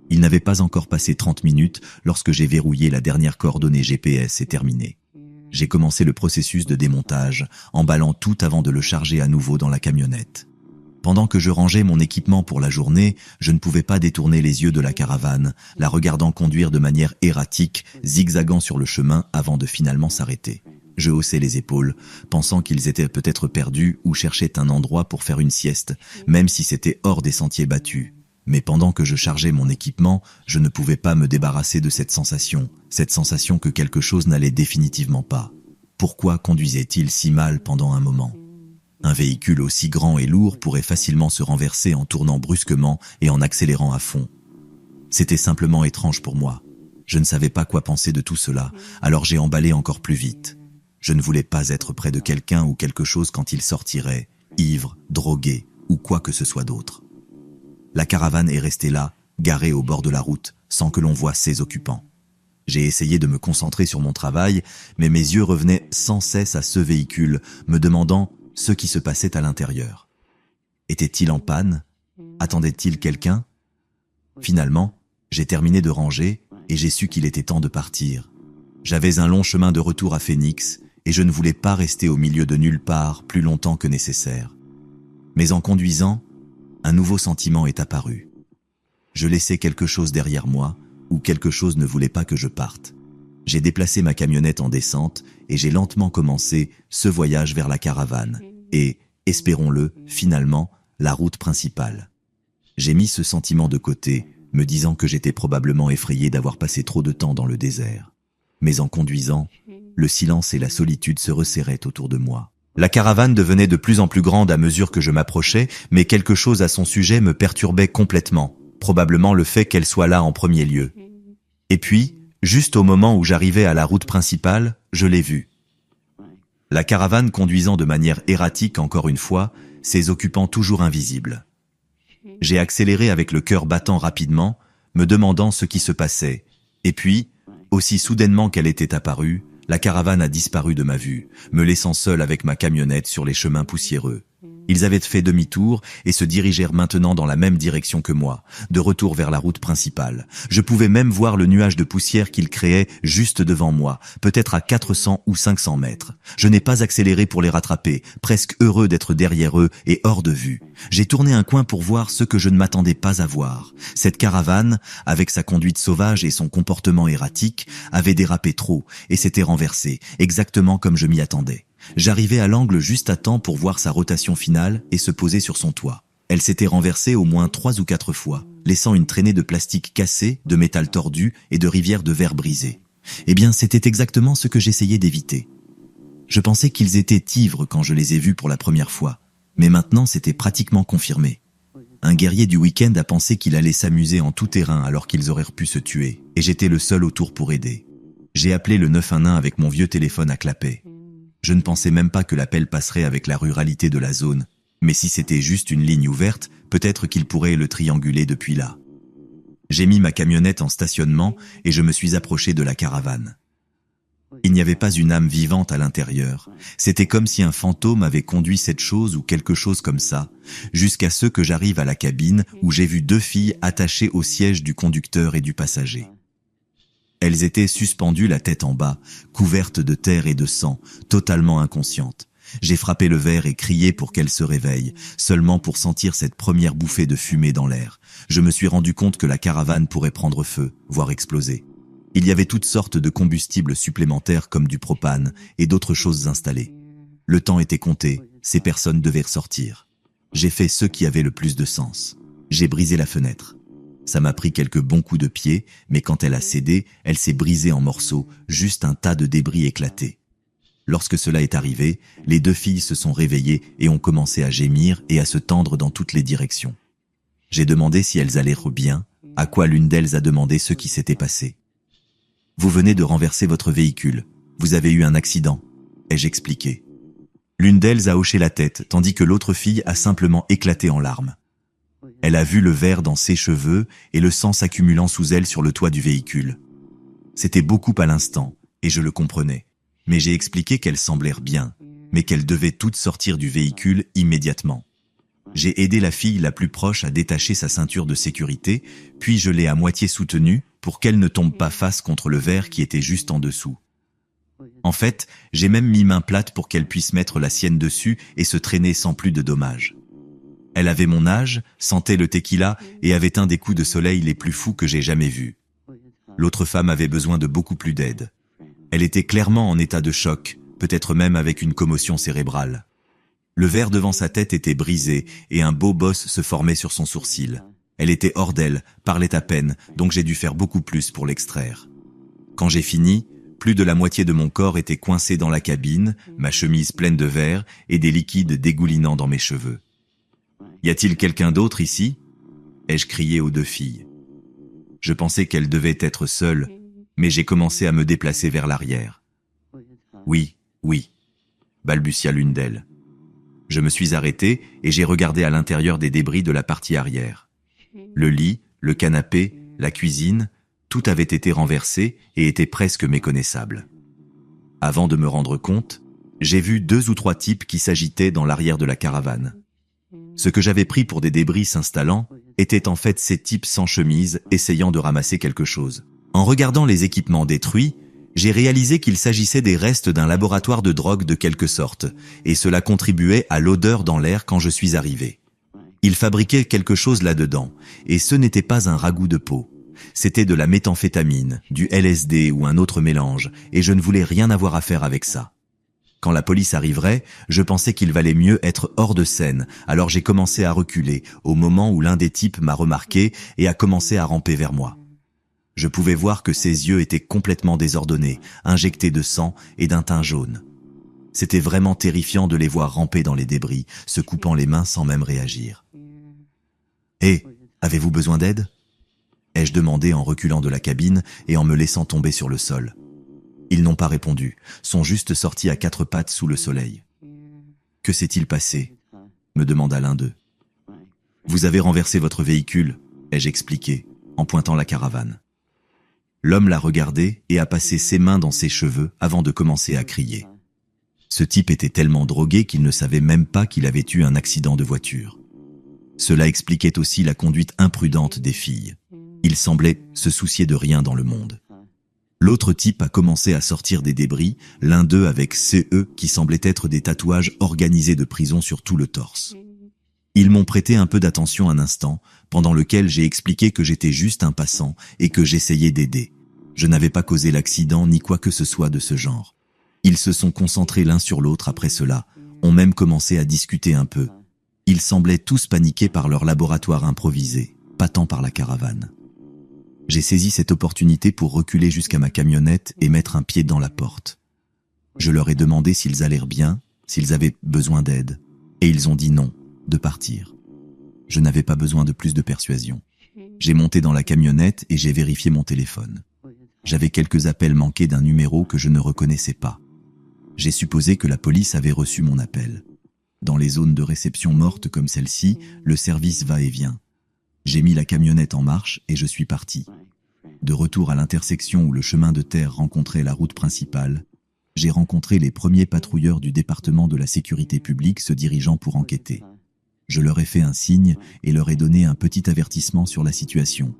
Il n'avait pas encore passé 30 minutes lorsque j'ai verrouillé la dernière coordonnée GPS et terminé. J'ai commencé le processus de démontage, emballant tout avant de le charger à nouveau dans la camionnette. Pendant que je rangeais mon équipement pour la journée, je ne pouvais pas détourner les yeux de la caravane, la regardant conduire de manière erratique, zigzagant sur le chemin avant de finalement s'arrêter. Je haussais les épaules, pensant qu'ils étaient peut-être perdus ou cherchaient un endroit pour faire une sieste, même si c'était hors des sentiers battus. Mais pendant que je chargeais mon équipement, je ne pouvais pas me débarrasser de cette sensation que quelque chose n'allait définitivement pas. Pourquoi conduisait-il si mal pendant un moment ? Un véhicule aussi grand et lourd pourrait facilement se renverser en tournant brusquement et en accélérant à fond. C'était simplement étrange pour moi. Je ne savais pas quoi penser de tout cela, alors j'ai emballé encore plus vite. Je ne voulais pas être près de quelqu'un ou quelque chose quand il sortirait, ivre, drogué ou quoi que ce soit d'autre. La caravane est restée là, garée au bord de la route, sans que l'on voie ses occupants. J'ai essayé de me concentrer sur mon travail, mais mes yeux revenaient sans cesse à ce véhicule, me demandant ce qui se passait à l'intérieur. Était-il en panne ? Attendait-il quelqu'un ? Finalement, j'ai terminé de ranger et j'ai su qu'il était temps de partir. J'avais un long chemin de retour à Phoenix et je ne voulais pas rester au milieu de nulle part plus longtemps que nécessaire. Mais en conduisant, un nouveau sentiment est apparu. Je laissais quelque chose derrière moi, ou quelque chose ne voulait pas que je parte. J'ai déplacé ma camionnette en descente et j'ai lentement commencé ce voyage vers la caravane et, espérons-le, finalement, la route principale. J'ai mis ce sentiment de côté, me disant que j'étais probablement effrayé d'avoir passé trop de temps dans le désert. Mais en conduisant, le silence et la solitude se resserraient autour de moi. La caravane devenait de plus en plus grande à mesure que je m'approchais, mais quelque chose à son sujet me perturbait complètement, probablement le fait qu'elle soit là en premier lieu. Et puis, juste au moment où j'arrivais à la route principale, je l'ai vue. La caravane conduisant de manière erratique encore une fois, ses occupants toujours invisibles. J'ai accéléré avec le cœur battant rapidement, me demandant ce qui se passait, et puis, aussi soudainement qu'elle était apparue, la caravane a disparu de ma vue, me laissant seul avec ma camionnette sur les chemins poussiéreux. Ils avaient fait demi-tour et se dirigèrent maintenant dans la même direction que moi, de retour vers la route principale. Je pouvais même voir le nuage de poussière qu'ils créaient juste devant moi, peut-être à 400 ou 500 mètres. Je n'ai pas accéléré pour les rattraper, presque heureux d'être derrière eux et hors de vue. J'ai tourné un coin pour voir ce que je ne m'attendais pas à voir. Cette caravane, avec sa conduite sauvage et son comportement erratique, avait dérapé trop et s'était renversée, exactement comme je m'y attendais. J'arrivais à l'angle juste à temps pour voir sa rotation finale et se poser sur son toit. Elle s'était renversée au moins 3 ou 4 fois, laissant une traînée de plastique cassé, de métal tordu et de rivières de verre brisées. Eh bien, c'était exactement ce que j'essayais d'éviter. Je pensais qu'ils étaient ivres quand je les ai vus pour la première fois, mais maintenant c'était pratiquement confirmé. Un guerrier du week-end a pensé qu'il allait s'amuser en tout terrain alors qu'ils auraient pu se tuer, et j'étais le seul autour pour aider. J'ai appelé le 911 avec mon vieux téléphone à clapet. Je ne pensais même pas que l'appel passerait avec la ruralité de la zone, mais si c'était juste une ligne ouverte, peut-être qu'il pourrait le trianguler depuis là. J'ai mis ma camionnette en stationnement et je me suis approché de la caravane. Il n'y avait pas une âme vivante à l'intérieur. C'était comme si un fantôme avait conduit cette chose ou quelque chose comme ça, jusqu'à ce que j'arrive à la cabine où j'ai vu 2 filles attachées au siège du conducteur et du passager. Elles étaient suspendues la tête en bas, couvertes de terre et de sang, totalement inconscientes. J'ai frappé le verre et crié pour qu'elles se réveillent, seulement pour sentir cette première bouffée de fumée dans l'air. Je me suis rendu compte que la caravane pourrait prendre feu, voire exploser. Il y avait toutes sortes de combustibles supplémentaires comme du propane et d'autres choses installées. Le temps était compté, ces personnes devaient ressortir. J'ai fait ce qui avait le plus de sens. J'ai brisé la fenêtre. Ça m'a pris quelques bons coups de pied, mais quand elle a cédé, elle s'est brisée en morceaux, juste un tas de débris éclatés. Lorsque cela est arrivé, les 2 filles se sont réveillées et ont commencé à gémir et à se tendre dans toutes les directions. J'ai demandé si elles allaient bien, à quoi l'une d'elles a demandé ce qui s'était passé. « Vous venez de renverser votre véhicule. Vous avez eu un accident », ai-je expliqué. L'une d'elles a hoché la tête, tandis que l'autre fille a simplement éclaté en larmes. Elle a vu le verre dans ses cheveux et le sang s'accumulant sous elle sur le toit du véhicule. C'était beaucoup à l'instant, et je le comprenais. Mais j'ai expliqué qu'elles semblèrent bien, mais qu'elles devaient toutes sortir du véhicule immédiatement. J'ai aidé la fille la plus proche à détacher sa ceinture de sécurité, puis je l'ai à moitié soutenue pour qu'elle ne tombe pas face contre le verre qui était juste en dessous. En fait, j'ai même mis main plate pour qu'elle puisse mettre la sienne dessus et se traîner sans plus de dommages. Elle avait mon âge, sentait le tequila et avait un des coups de soleil les plus fous que j'ai jamais vus. L'autre femme avait besoin de beaucoup plus d'aide. Elle était clairement en état de choc, peut-être même avec une commotion cérébrale. Le verre devant sa tête était brisé et un beau boss se formait sur son sourcil. Elle était hors d'elle, parlait à peine, donc j'ai dû faire beaucoup plus pour l'extraire. Quand j'ai fini, plus de la moitié de mon corps était coincé dans la cabine, ma chemise pleine de verre et des liquides dégoulinant dans mes cheveux. « Y a-t-il quelqu'un d'autre ici ?» ai-je crié aux 2 filles. Je pensais qu'elles devaient être seules, mais j'ai commencé à me déplacer vers l'arrière. « Oui, oui », balbutia l'une d'elles. Je me suis arrêté et j'ai regardé à l'intérieur des débris de la partie arrière. Le lit, le canapé, la cuisine, tout avait été renversé et était presque méconnaissable. Avant de me rendre compte, j'ai vu 2 ou 3 types qui s'agitaient dans l'arrière de la caravane. Ce que j'avais pris pour des débris s'installant étaient en fait ces types sans chemise essayant de ramasser quelque chose. En regardant les équipements détruits, j'ai réalisé qu'il s'agissait des restes d'un laboratoire de drogue de quelque sorte, et cela contribuait à l'odeur dans l'air quand je suis arrivé. Ils fabriquaient quelque chose là-dedans, et ce n'était pas un ragoût de peau. C'était de la méthamphétamine, du LSD ou un autre mélange, et je ne voulais rien avoir à faire avec ça. Quand la police arriverait, je pensais qu'il valait mieux être hors de scène, alors j'ai commencé à reculer, au moment où l'un des types m'a remarqué et a commencé à ramper vers moi. Je pouvais voir que ses yeux étaient complètement désordonnés, injectés de sang et d'un teint jaune. C'était vraiment terrifiant de les voir ramper dans les débris, se coupant les mains sans même réagir. « Hé, avez-vous besoin d'aide ?» ai-je demandé en reculant de la cabine et en me laissant tomber sur le sol. Ils n'ont pas répondu, sont juste sortis à 4 pattes sous le soleil. « Que s'est-il passé ?» me demanda l'un d'eux. « Vous avez renversé votre véhicule » ai-je expliqué, en pointant la caravane. L'homme l'a regardé et a passé ses mains dans ses cheveux avant de commencer à crier. Ce type était tellement drogué qu'il ne savait même pas qu'il avait eu un accident de voiture. Cela expliquait aussi la conduite imprudente des filles. Il semblait se soucier de rien dans le monde. L'autre type a commencé à sortir des débris, l'un d'eux avec CE qui semblait être des tatouages organisés de prison sur tout le torse. Ils m'ont prêté un peu d'attention un instant, pendant lequel j'ai expliqué que j'étais juste un passant et que j'essayais d'aider. Je n'avais pas causé l'accident ni quoi que ce soit de ce genre. Ils se sont concentrés l'un sur l'autre après cela, ont même commencé à discuter un peu. Ils semblaient tous paniqués par leur laboratoire improvisé, pas tant par la caravane. J'ai saisi cette opportunité pour reculer jusqu'à ma camionnette et mettre un pied dans la porte. Je leur ai demandé s'ils allèrent bien, s'ils avaient besoin d'aide, et ils ont dit non, de partir. Je n'avais pas besoin de plus de persuasion. J'ai monté dans la camionnette et j'ai vérifié mon téléphone. J'avais quelques appels manqués d'un numéro que je ne reconnaissais pas. J'ai supposé que la police avait reçu mon appel. Dans les zones de réception mortes comme celle-ci, le service va et vient. J'ai mis la camionnette en marche et je suis parti. De retour à l'intersection où le chemin de terre rencontrait la route principale, j'ai rencontré les premiers patrouilleurs du département de la sécurité publique se dirigeant pour enquêter. Je leur ai fait un signe et leur ai donné un petit avertissement sur la situation.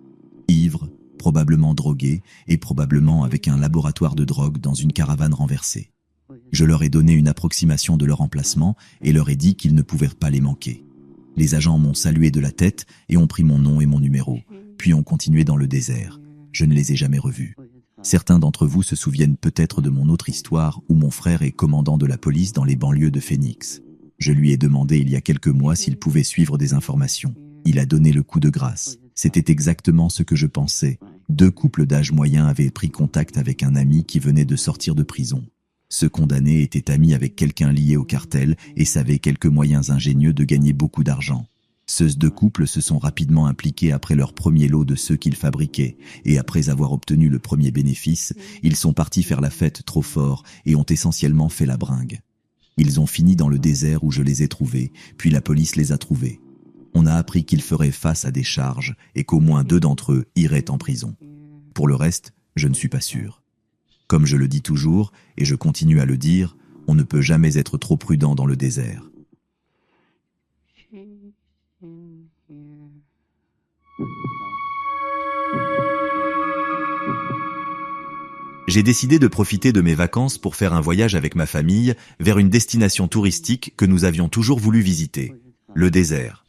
Ivre, probablement drogué et probablement avec un laboratoire de drogue dans une caravane renversée. Je leur ai donné une approximation de leur emplacement et leur ai dit qu'ils ne pouvaient pas les manquer. Les agents m'ont salué de la tête et ont pris mon nom et mon numéro, puis ont continué dans le désert. Je ne les ai jamais revus. Certains d'entre vous se souviennent peut-être de mon autre histoire où mon frère est commandant de la police dans les banlieues de Phoenix. Je lui ai demandé il y a quelques mois s'il pouvait suivre des informations. Il a donné le coup de grâce. C'était exactement ce que je pensais. 2 couples d'âge moyen avaient pris contact avec un ami qui venait de sortir de prison. Ce condamné était ami avec quelqu'un lié au cartel et savait quelques moyens ingénieux de gagner beaucoup d'argent. Ces 2 couples se sont rapidement impliqués après leur premier lot de ceux qu'ils fabriquaient, et après avoir obtenu le premier bénéfice, ils sont partis faire la fête trop fort et ont essentiellement fait la bringue. Ils ont fini dans le désert où je les ai trouvés, puis la police les a trouvés. On a appris qu'ils feraient face à des charges et qu'au moins 2 d'entre eux iraient en prison. Pour le reste, je ne suis pas sûr. Comme je le dis toujours, et je continue à le dire, on ne peut jamais être trop prudent dans le désert. J'ai décidé de profiter de mes vacances pour faire un voyage avec ma famille vers une destination touristique que nous avions toujours voulu visiter, le désert.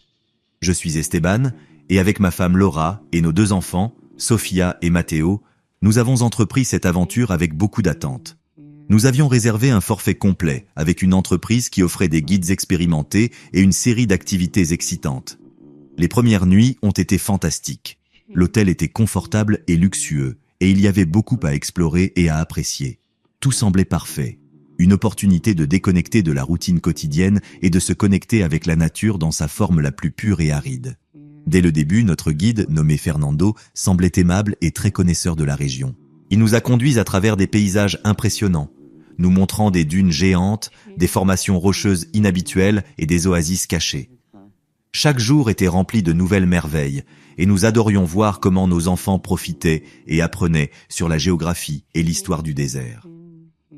Je suis Esteban, et avec ma femme Laura et nos 2 enfants, Sofia et Matteo, nous avons entrepris cette aventure avec beaucoup d'attente. Nous avions réservé un forfait complet avec une entreprise qui offrait des guides expérimentés et une série d'activités excitantes. Les premières nuits ont été fantastiques. L'hôtel était confortable et luxueux, et il y avait beaucoup à explorer et à apprécier. Tout semblait parfait. Une opportunité de déconnecter de la routine quotidienne et de se connecter avec la nature dans sa forme la plus pure et aride. Dès le début, notre guide, nommé Fernando, semblait aimable et très connaisseur de la région. Il nous a conduits à travers des paysages impressionnants, nous montrant des dunes géantes, des formations rocheuses inhabituelles et des oasis cachées. Chaque jour était rempli de nouvelles merveilles, et nous adorions voir comment nos enfants profitaient et apprenaient sur la géographie et l'histoire du désert.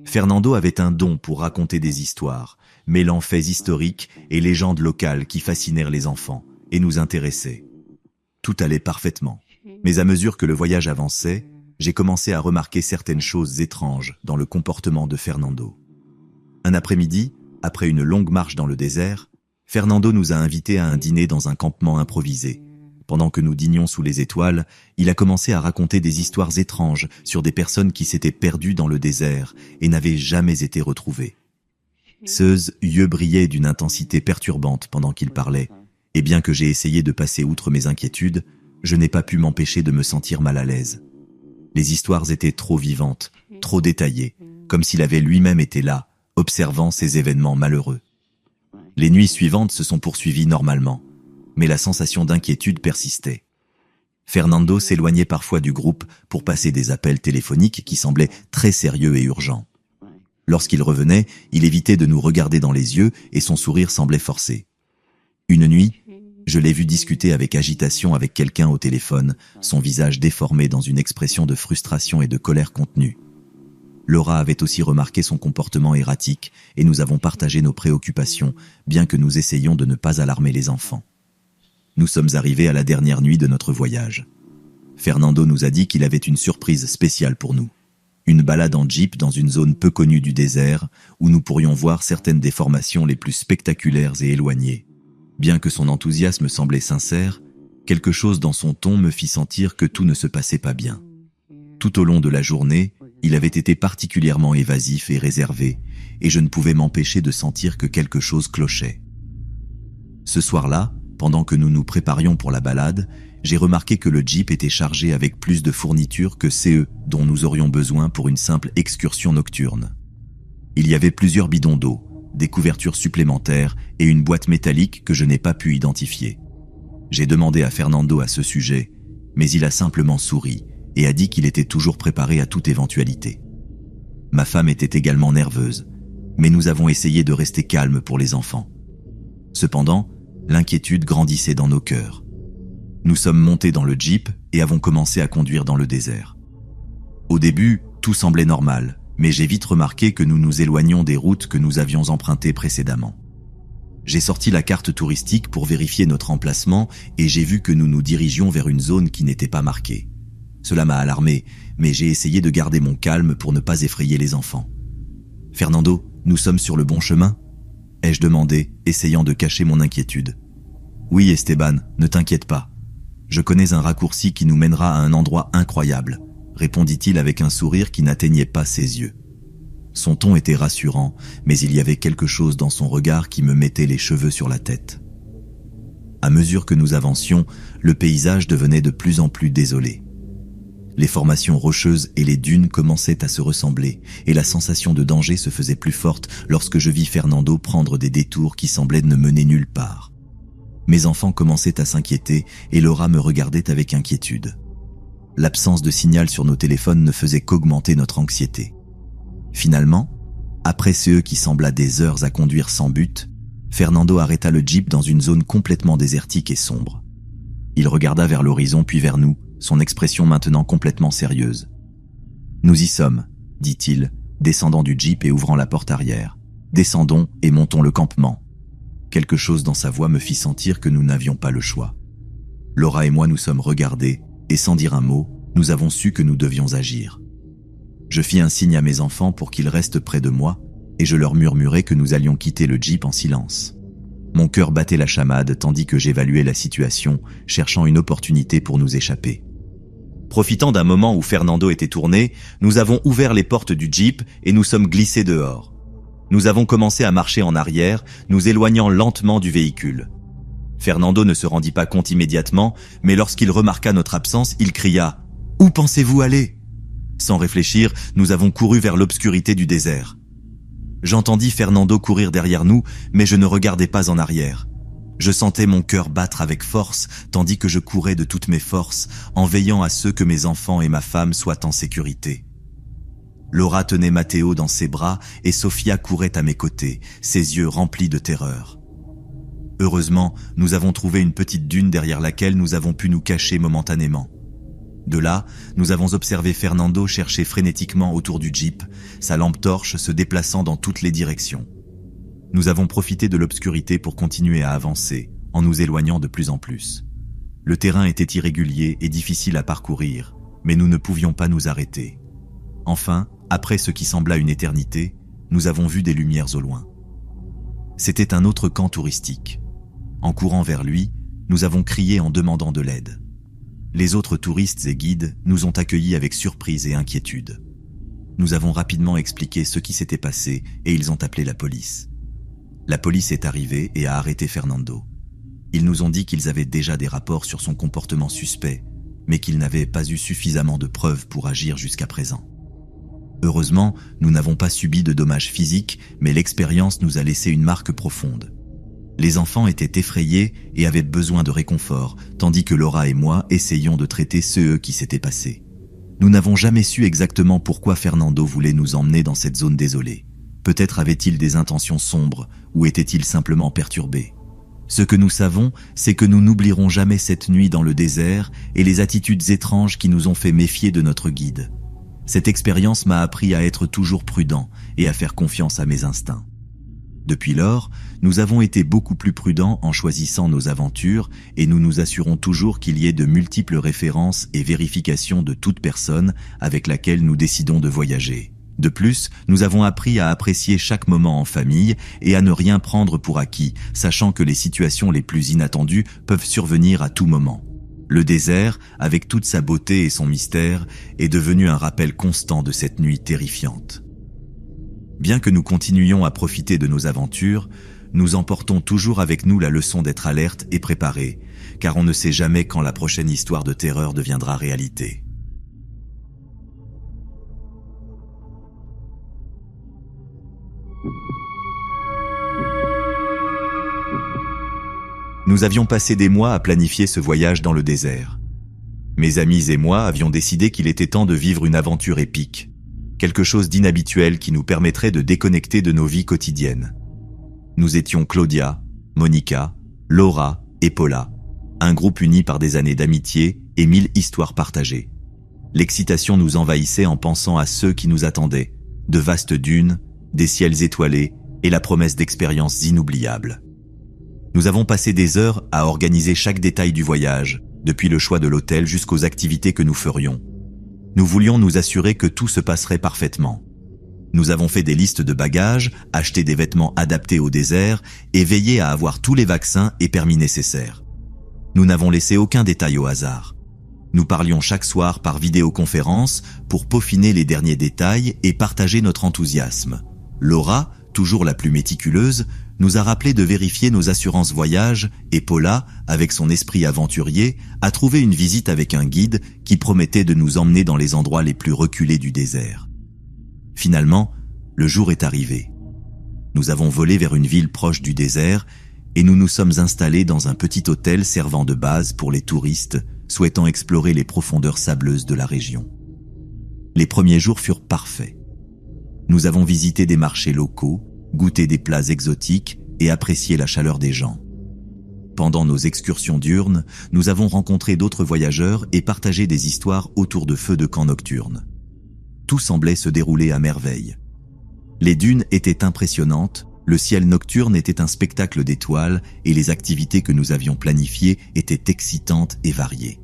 Fernando avait un don pour raconter des histoires, mêlant faits historiques et légendes locales qui fascinèrent les enfants et nous intéressaient. Tout allait parfaitement, mais à mesure que le voyage avançait, j'ai commencé à remarquer certaines choses étranges dans le comportement de Fernando. Un après-midi, après une longue marche dans le désert, Fernando nous a invités à un dîner dans un campement improvisé. Pendant que nous dînions sous les étoiles, il a commencé à raconter des histoires étranges sur des personnes qui s'étaient perdues dans le désert et n'avaient jamais été retrouvées. Ses yeux brillaient d'une intensité perturbante pendant qu'il parlait, et bien que j'ai essayé de passer outre mes inquiétudes, je n'ai pas pu m'empêcher de me sentir mal à l'aise. Les histoires étaient trop vivantes, trop détaillées, comme s'il avait lui-même été là, observant ces événements malheureux. Les nuits suivantes se sont poursuivies normalement, mais la sensation d'inquiétude persistait. Fernando s'éloignait parfois du groupe pour passer des appels téléphoniques qui semblaient très sérieux et urgents. Lorsqu'il revenait, il évitait de nous regarder dans les yeux et son sourire semblait forcé. Une nuit, je l'ai vu discuter avec agitation avec quelqu'un au téléphone, son visage déformé dans une expression de frustration et de colère contenue. Laura avait aussi remarqué son comportement erratique et nous avons partagé nos préoccupations, bien que nous essayions de ne pas alarmer les enfants. Nous sommes arrivés à la dernière nuit de notre voyage. Fernando nous a dit qu'il avait une surprise spéciale pour nous. Une balade en jeep dans une zone peu connue du désert, où nous pourrions voir certaines des formations les plus spectaculaires et éloignées. Bien que son enthousiasme semblait sincère, quelque chose dans son ton me fit sentir que tout ne se passait pas bien. Tout au long de la journée, il avait été particulièrement évasif et réservé, et je ne pouvais m'empêcher de sentir que quelque chose clochait. Ce soir-là, pendant que nous nous préparions pour la balade, j'ai remarqué que le jeep était chargé avec plus de fournitures que ceux dont nous aurions besoin pour une simple excursion nocturne. Il y avait plusieurs bidons d'eau, des couvertures supplémentaires et une boîte métallique que je n'ai pas pu identifier. J'ai demandé à Fernando à ce sujet, mais il a simplement souri et a dit qu'il était toujours préparé à toute éventualité. Ma femme était également nerveuse, mais nous avons essayé de rester calmes pour les enfants. Cependant, l'inquiétude grandissait dans nos cœurs. Nous sommes montés dans le jeep et avons commencé à conduire dans le désert. Au début, tout semblait normal, mais j'ai vite remarqué que nous nous éloignions des routes que nous avions empruntées précédemment. J'ai sorti la carte touristique pour vérifier notre emplacement et j'ai vu que nous nous dirigions vers une zone qui n'était pas marquée. Cela m'a alarmé, mais j'ai essayé de garder mon calme pour ne pas effrayer les enfants. « Fernando, nous sommes sur le bon chemin ?» ai-je demandé, essayant de cacher mon inquiétude. « Oui, Esteban, ne t'inquiète pas. Je connais un raccourci qui nous mènera à un endroit incroyable, » répondit-il avec un sourire qui n'atteignait pas ses yeux. Son ton était rassurant, mais il y avait quelque chose dans son regard qui me mettait les cheveux sur la tête. À mesure que nous avancions, le paysage devenait de plus en plus désolé. Les formations rocheuses et les dunes commençaient à se ressembler, et la sensation de danger se faisait plus forte lorsque je vis Fernando prendre des détours qui semblaient ne mener nulle part. Mes enfants commençaient à s'inquiéter et Laura me regardait avec inquiétude. L'absence de signal sur nos téléphones ne faisait qu'augmenter notre anxiété. Finalement, après ce qui sembla des heures à conduire sans but, Fernando arrêta le jeep dans une zone complètement désertique et sombre. Il regarda vers l'horizon puis vers nous, son expression maintenant complètement sérieuse. « Nous y sommes, » dit-il, descendant du jeep et ouvrant la porte arrière. « Descendons et montons le campement. » Quelque chose dans sa voix me fit sentir que nous n'avions pas le choix. Laura et moi nous sommes regardés, et sans dire un mot, nous avons su que nous devions agir. Je fis un signe à mes enfants pour qu'ils restent près de moi, et je leur murmurai que nous allions quitter le jeep en silence. Mon cœur battait la chamade tandis que j'évaluais la situation, cherchant une opportunité pour nous échapper. Profitant d'un moment où Fernando était tourné, nous avons ouvert les portes du jeep et nous sommes glissés dehors. Nous avons commencé à marcher en arrière, nous éloignant lentement du véhicule. Fernando ne se rendit pas compte immédiatement, mais lorsqu'il remarqua notre absence, il cria « Où pensez-vous aller ?» Sans réfléchir, nous avons couru vers l'obscurité du désert. J'entendis Fernando courir derrière nous, mais je ne regardais pas en arrière. Je sentais mon cœur battre avec force, tandis que je courais de toutes mes forces, en veillant à ce que mes enfants et ma femme soient en sécurité. Laura tenait Matteo dans ses bras et Sofia courait à mes côtés, ses yeux remplis de terreur. Heureusement, nous avons trouvé une petite dune derrière laquelle nous avons pu nous cacher momentanément. De là, nous avons observé Fernando chercher frénétiquement autour du jeep, sa lampe torche se déplaçant dans toutes les directions. Nous avons profité de l'obscurité pour continuer à avancer, en nous éloignant de plus en plus. Le terrain était irrégulier et difficile à parcourir, mais nous ne pouvions pas nous arrêter. Enfin, après ce qui sembla une éternité, nous avons vu des lumières au loin. C'était un autre camp touristique. En courant vers lui, nous avons crié en demandant de l'aide. Les autres touristes et guides nous ont accueillis avec surprise et inquiétude. Nous avons rapidement expliqué ce qui s'était passé et ils ont appelé la police. La police est arrivée et a arrêté Fernando. Ils nous ont dit qu'ils avaient déjà des rapports sur son comportement suspect, mais qu'ils n'avaient pas eu suffisamment de preuves pour agir jusqu'à présent. Heureusement, nous n'avons pas subi de dommages physiques, mais l'expérience nous a laissé une marque profonde. Les enfants étaient effrayés et avaient besoin de réconfort, tandis que Laura et moi essayions de traiter ce qui s'était passé. Nous n'avons jamais su exactement pourquoi Fernando voulait nous emmener dans cette zone désolée. Peut-être avait-il des intentions sombres, ou était-il simplement perturbé. Ce que nous savons, c'est que nous n'oublierons jamais cette nuit dans le désert et les attitudes étranges qui nous ont fait méfier de notre guide. Cette expérience m'a appris à être toujours prudent et à faire confiance à mes instincts. Depuis lors, nous avons été beaucoup plus prudents en choisissant nos aventures et nous nous assurons toujours qu'il y ait de multiples références et vérifications de toute personne avec laquelle nous décidons de voyager. De plus, nous avons appris à apprécier chaque moment en famille et à ne rien prendre pour acquis, sachant que les situations les plus inattendues peuvent survenir à tout moment. Le désert, avec toute sa beauté et son mystère, est devenu un rappel constant de cette nuit terrifiante. Bien que nous continuions à profiter de nos aventures, nous emportons toujours avec nous la leçon d'être alerte et préparé, car on ne sait jamais quand la prochaine histoire de terreur deviendra réalité. Nous avions passé des mois à planifier ce voyage dans le désert. Mes amis et moi avions décidé qu'il était temps de vivre une aventure épique, quelque chose d'inhabituel qui nous permettrait de déconnecter de nos vies quotidiennes. Nous étions Claudia, Monica, Laura et Paula, un groupe uni par des années d'amitié et 1000 histoires partagées. L'excitation nous envahissait en pensant à ceux qui nous attendaient, de vastes dunes, des ciels étoilés et la promesse d'expériences inoubliables. Nous avons passé des heures à organiser chaque détail du voyage, depuis le choix de l'hôtel jusqu'aux activités que nous ferions. Nous voulions nous assurer que tout se passerait parfaitement. Nous avons fait des listes de bagages, acheté des vêtements adaptés au désert et veillé à avoir tous les vaccins et permis nécessaires. Nous n'avons laissé aucun détail au hasard. Nous parlions chaque soir par vidéoconférence pour peaufiner les derniers détails et partager notre enthousiasme. Laura, toujours la plus méticuleuse, nous a rappelé de vérifier nos assurances voyage et Paula, avec son esprit aventurier, a trouvé une visite avec un guide qui promettait de nous emmener dans les endroits les plus reculés du désert. Finalement, le jour est arrivé. Nous avons volé vers une ville proche du désert et nous nous sommes installés dans un petit hôtel servant de base pour les touristes souhaitant explorer les profondeurs sableuses de la région. Les premiers jours furent parfaits. Nous avons visité des marchés locaux, goûté des plats exotiques et apprécié la chaleur des gens. Pendant nos excursions diurnes, nous avons rencontré d'autres voyageurs et partagé des histoires autour de feux de camp nocturnes. Tout semblait se dérouler à merveille. Les dunes étaient impressionnantes, le ciel nocturne était un spectacle d'étoiles et les activités que nous avions planifiées étaient excitantes et variées.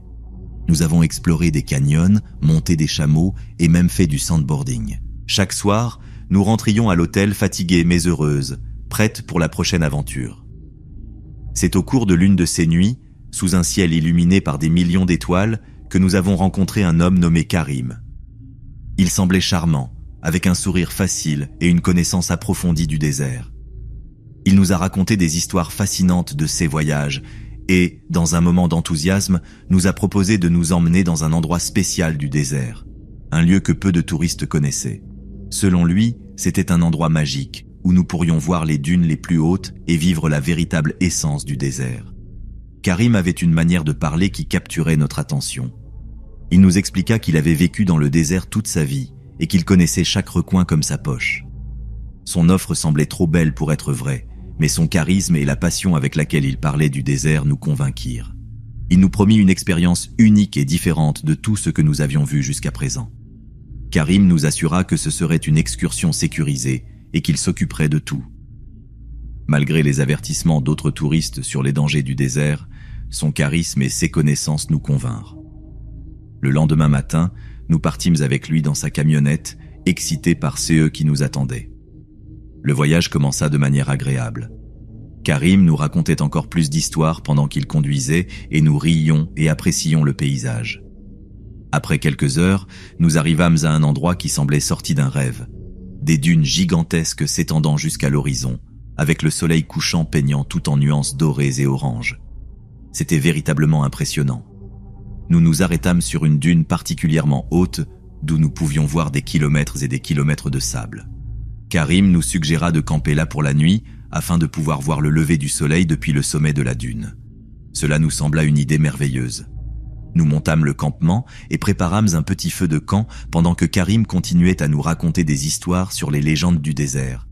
Nous avons exploré des canyons, monté des chameaux et même fait du sandboarding. Chaque soir, nous rentrions à l'hôtel fatiguées mais heureuses, prêtes pour la prochaine aventure. C'est au cours de l'une de ces nuits, sous un ciel illuminé par des millions d'étoiles, que nous avons rencontré un homme nommé Karim. Il semblait charmant, avec un sourire facile et une connaissance approfondie du désert. Il nous a raconté des histoires fascinantes de ses voyages et, dans un moment d'enthousiasme, nous a proposé de nous emmener dans un endroit spécial du désert, un lieu que peu de touristes connaissaient. Selon lui, c'était un endroit magique où nous pourrions voir les dunes les plus hautes et vivre la véritable essence du désert. Karim avait une manière de parler qui capturait notre attention. Il nous expliqua qu'il avait vécu dans le désert toute sa vie et qu'il connaissait chaque recoin comme sa poche. Son offre semblait trop belle pour être vraie, mais son charisme et la passion avec laquelle il parlait du désert nous convainquirent. Il nous promit une expérience unique et différente de tout ce que nous avions vu jusqu'à présent. Karim nous assura que ce serait une excursion sécurisée et qu'il s'occuperait de tout. Malgré les avertissements d'autres touristes sur les dangers du désert, son charisme et ses connaissances nous convinrent. Le lendemain matin, nous partîmes avec lui dans sa camionnette, excités par ceux qui nous attendaient. Le voyage commença de manière agréable. Karim nous racontait encore plus d'histoires pendant qu'il conduisait et nous riions et apprécions le paysage. Après quelques heures, nous arrivâmes à un endroit qui semblait sorti d'un rêve. Des dunes gigantesques s'étendant jusqu'à l'horizon, avec le soleil couchant peignant tout en nuances dorées et oranges. C'était véritablement impressionnant. Nous nous arrêtâmes sur une dune particulièrement haute, d'où nous pouvions voir des kilomètres et des kilomètres de sable. Karim nous suggéra de camper là pour la nuit, afin de pouvoir voir le lever du soleil depuis le sommet de la dune. Cela nous sembla une idée merveilleuse. Nous montâmes le campement et préparâmes un petit feu de camp pendant que Karim continuait à nous raconter des histoires sur les légendes du désert.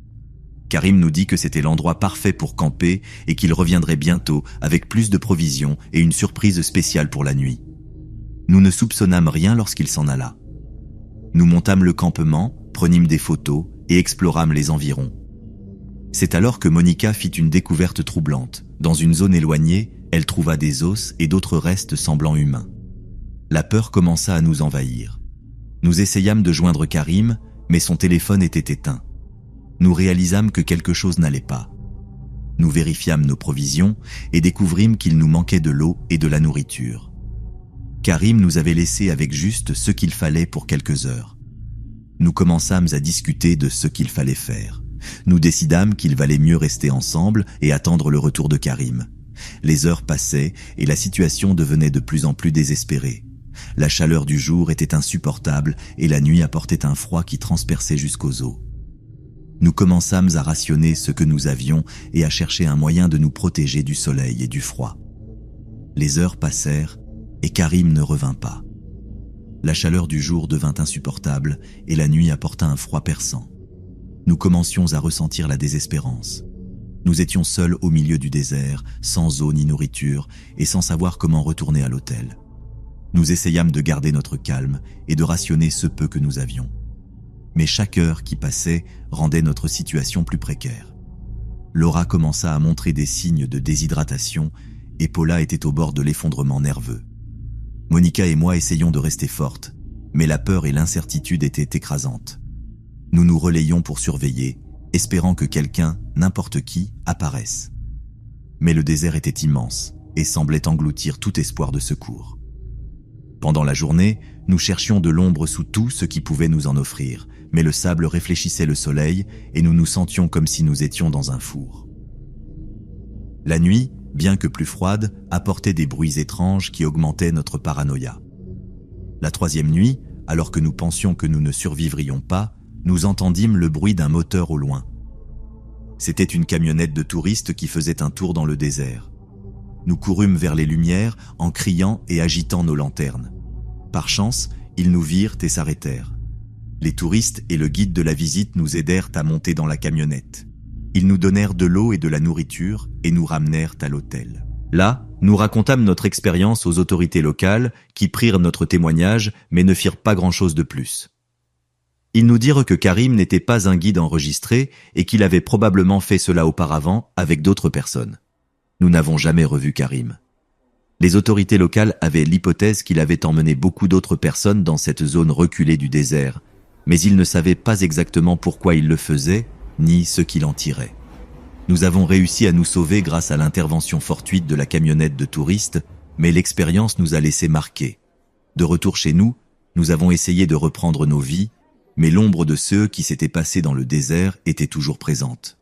Karim nous dit que c'était l'endroit parfait pour camper et qu'il reviendrait bientôt avec plus de provisions et une surprise spéciale pour la nuit. Nous ne soupçonnâmes rien lorsqu'il s'en alla. Nous montâmes le campement, prenîmes des photos et explorâmes les environs. C'est alors que Monica fit une découverte troublante. Dans une zone éloignée, elle trouva des os et d'autres restes semblant humains. La peur commença à nous envahir. Nous essayâmes de joindre Karim, mais son téléphone était éteint. Nous réalisâmes que quelque chose n'allait pas. Nous vérifiâmes nos provisions et découvrîmes qu'il nous manquait de l'eau et de la nourriture. Karim nous avait laissé avec juste ce qu'il fallait pour quelques heures. Nous commençâmes à discuter de ce qu'il fallait faire. Nous décidâmes qu'il valait mieux rester ensemble et attendre le retour de Karim. Les heures passaient et la situation devenait de plus en plus désespérée. La chaleur du jour était insupportable et la nuit apportait un froid qui transperçait jusqu'aux os. Nous commençâmes à rationner ce que nous avions et à chercher un moyen de nous protéger du soleil et du froid. Les heures passèrent et Karim ne revint pas. La chaleur du jour devint insupportable et la nuit apporta un froid perçant. Nous commencions à ressentir la désespérance. Nous étions seuls au milieu du désert, sans eau ni nourriture et sans savoir comment retourner à l'hôtel. Nous essayâmes de garder notre calme et de rationner ce peu que nous avions. Mais chaque heure qui passait rendait notre situation plus précaire. Laura commença à montrer des signes de déshydratation et Paula était au bord de l'effondrement nerveux. Monica et moi essayions de rester fortes, mais la peur et l'incertitude étaient écrasantes. Nous nous relayions pour surveiller, espérant que quelqu'un, n'importe qui, apparaisse. Mais le désert était immense et semblait engloutir tout espoir de secours. Pendant la journée, nous cherchions de l'ombre sous tout ce qui pouvait nous en offrir, mais le sable réfléchissait le soleil et nous nous sentions comme si nous étions dans un four. La nuit, bien que plus froide, apportait des bruits étranges qui augmentaient notre paranoïa. La troisième nuit, alors que nous pensions que nous ne survivrions pas, nous entendîmes le bruit d'un moteur au loin. C'était une camionnette de touristes qui faisait un tour dans le désert. Nous courûmes vers les lumières en criant et agitant nos lanternes. Par chance, ils nous virent et s'arrêtèrent. Les touristes et le guide de la visite nous aidèrent à monter dans la camionnette. Ils nous donnèrent de l'eau et de la nourriture et nous ramenèrent à l'hôtel. Là, nous racontâmes notre expérience aux autorités locales qui prirent notre témoignage mais ne firent pas grand-chose de plus. Ils nous dirent que Karim n'était pas un guide enregistré et qu'il avait probablement fait cela auparavant avec d'autres personnes. Nous n'avons jamais revu Karim. Les autorités locales avaient l'hypothèse qu'il avait emmené beaucoup d'autres personnes dans cette zone reculée du désert, mais ils ne savaient pas exactement pourquoi il le faisait, ni ce qu'il en tirait. Nous avons réussi à nous sauver grâce à l'intervention fortuite de la camionnette de touristes, mais l'expérience nous a laissé marquer. De retour chez nous, nous avons essayé de reprendre nos vies, mais l'ombre de ceux qui s'étaient passés dans le désert était toujours présente.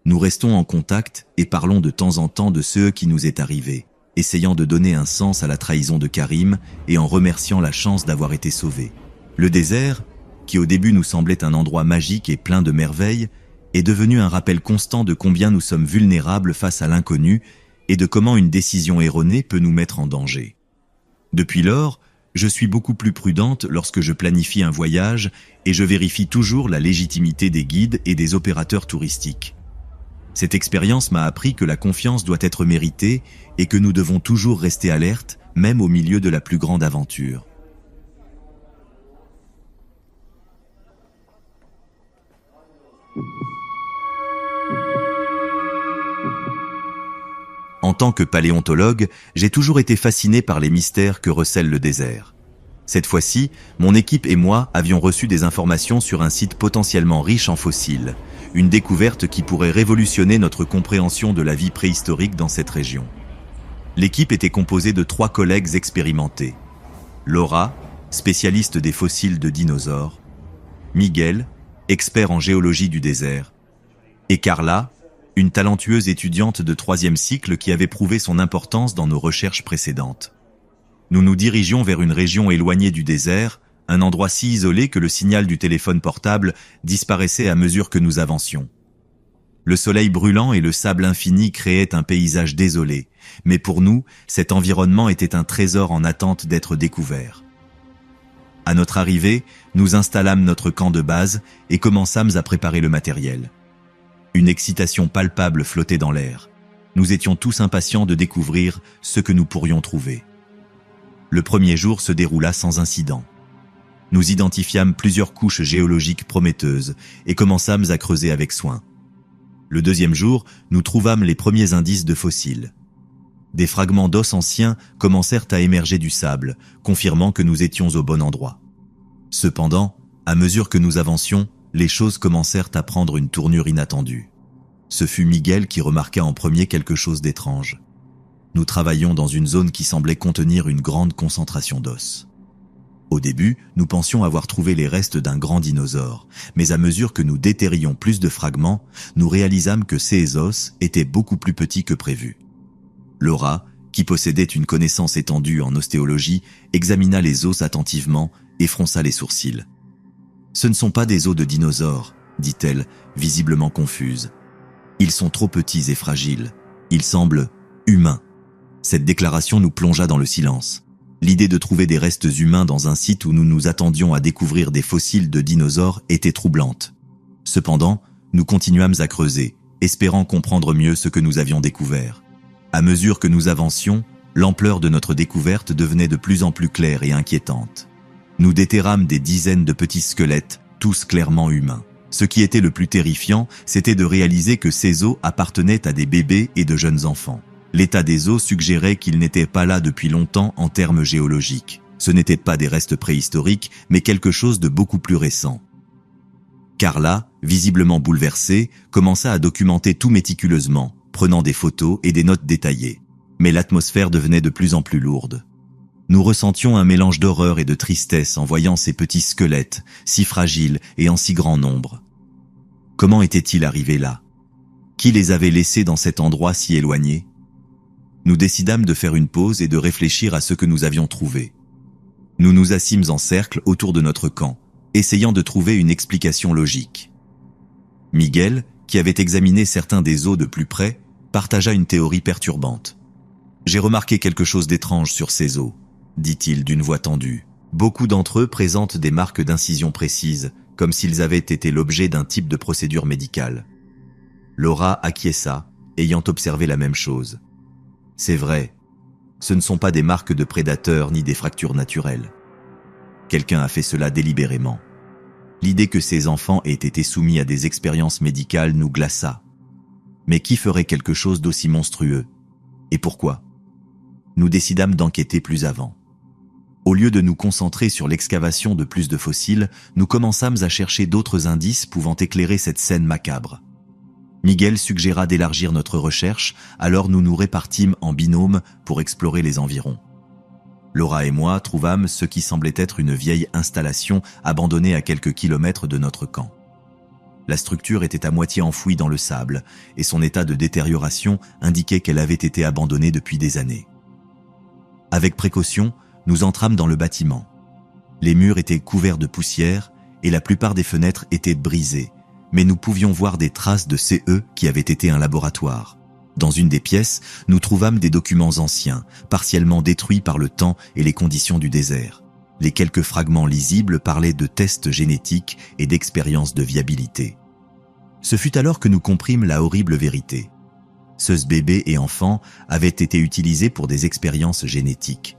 Nous restons en contact et parlons de temps en temps de ce qui nous est arrivé, essayant de donner un sens à la trahison de Karim et en remerciant la chance d'avoir été sauvés. Le désert, qui au début nous semblait un endroit magique et plein de merveilles, est devenu un rappel constant de combien nous sommes vulnérables face à l'inconnu et de comment une décision erronée peut nous mettre en danger. Depuis lors, je suis beaucoup plus prudente lorsque je planifie un voyage et je vérifie toujours la légitimité des guides et des opérateurs touristiques. Cette expérience m'a appris que la confiance doit être méritée et que nous devons toujours rester alertes, même au milieu de la plus grande aventure. En tant que paléontologue, j'ai toujours été fasciné par les mystères que recèle le désert. Cette fois-ci, mon équipe et moi avions reçu des informations sur un site potentiellement riche en fossiles, une découverte qui pourrait révolutionner notre compréhension de la vie préhistorique dans cette région. L'équipe était composée de 3 collègues expérimentés. Laura, spécialiste des fossiles de dinosaures, Miguel, expert en géologie du désert, et Carla, une talentueuse étudiante de 3e cycle qui avait prouvé son importance dans nos recherches précédentes. Nous nous dirigions vers une région éloignée du désert, un endroit si isolé que le signal du téléphone portable disparaissait à mesure que nous avancions. Le soleil brûlant et le sable infini créaient un paysage désolé, mais pour nous, cet environnement était un trésor en attente d'être découvert. À notre arrivée, nous installâmes notre camp de base et commençâmes à préparer le matériel. Une excitation palpable flottait dans l'air. Nous étions tous impatients de découvrir ce que nous pourrions trouver. Le premier jour se déroula sans incident. Nous identifiâmes plusieurs couches géologiques prometteuses et commençâmes à creuser avec soin. Le deuxième jour, nous trouvâmes les premiers indices de fossiles. Des fragments d'os anciens commencèrent à émerger du sable, confirmant que nous étions au bon endroit. Cependant, à mesure que nous avancions, les choses commencèrent à prendre une tournure inattendue. Ce fut Miguel qui remarqua en premier quelque chose d'étrange. Nous travaillions dans une zone qui semblait contenir une grande concentration d'os. Au début, nous pensions avoir trouvé les restes d'un grand dinosaure, mais à mesure que nous déterrions plus de fragments, nous réalisâmes que ces os étaient beaucoup plus petits que prévu. Laura, qui possédait une connaissance étendue en ostéologie, examina les os attentivement et fronça les sourcils. « Ce ne sont pas des os de dinosaures, dit-elle, visiblement confuse. Ils sont trop petits et fragiles. Ils semblent humains. » Cette déclaration nous plongea dans le silence. L'idée de trouver des restes humains dans un site où nous nous attendions à découvrir des fossiles de dinosaures était troublante. Cependant, nous continuâmes à creuser, espérant comprendre mieux ce que nous avions découvert. À mesure que nous avancions, l'ampleur de notre découverte devenait de plus en plus claire et inquiétante. Nous déterrâmes des dizaines de petits squelettes, tous clairement humains. Ce qui était le plus terrifiant, c'était de réaliser que ces os appartenaient à des bébés et de jeunes enfants. L'état des os suggérait qu'ils n'étaient pas là depuis longtemps en termes géologiques. Ce n'étaient pas des restes préhistoriques, mais quelque chose de beaucoup plus récent. Carla, visiblement bouleversée, commença à documenter tout méticuleusement, prenant des photos et des notes détaillées. Mais l'atmosphère devenait de plus en plus lourde. Nous ressentions un mélange d'horreur et de tristesse en voyant ces petits squelettes, si fragiles et en si grand nombre. Comment étaient-ils arrivés là? Qui les avait laissés dans cet endroit si éloigné? Nous décidâmes de faire une pause et de réfléchir à ce que nous avions trouvé. Nous nous assîmes en cercle autour de notre camp, essayant de trouver une explication logique. Miguel, qui avait examiné certains des os de plus près, partagea une théorie perturbante. « J'ai remarqué quelque chose d'étrange sur ces os, » dit-il d'une voix tendue. « Beaucoup d'entre eux présentent des marques d'incision précises, comme s'ils avaient été l'objet d'un type de procédure médicale. » Laura acquiesça, ayant observé la même chose. C'est vrai, ce ne sont pas des marques de prédateurs ni des fractures naturelles. Quelqu'un a fait cela délibérément. L'idée que ces enfants aient été soumis à des expériences médicales nous glaça. Mais qui ferait quelque chose d'aussi monstrueux? Et pourquoi? Nous décidâmes d'enquêter plus avant. Au lieu de nous concentrer sur l'excavation de plus de fossiles, nous commençâmes à chercher d'autres indices pouvant éclairer cette scène macabre. Miguel suggéra d'élargir notre recherche, alors nous nous répartîmes en binôme pour explorer les environs. Laura et moi trouvâmes ce qui semblait être une vieille installation abandonnée à quelques kilomètres de notre camp. La structure était à moitié enfouie dans le sable et son état de détérioration indiquait qu'elle avait été abandonnée depuis des années. Avec précaution, nous entrâmes dans le bâtiment. Les murs étaient couverts de poussière et la plupart des fenêtres étaient brisées, mais nous pouvions voir des traces de CE qui avaient été un laboratoire. Dans une des pièces, nous trouvâmes des documents anciens, partiellement détruits par le temps et les conditions du désert. Les quelques fragments lisibles parlaient de tests génétiques et d'expériences de viabilité. Ce fut alors que nous comprîmes la horrible vérité. Ces bébés et enfants avaient été utilisés pour des expériences génétiques.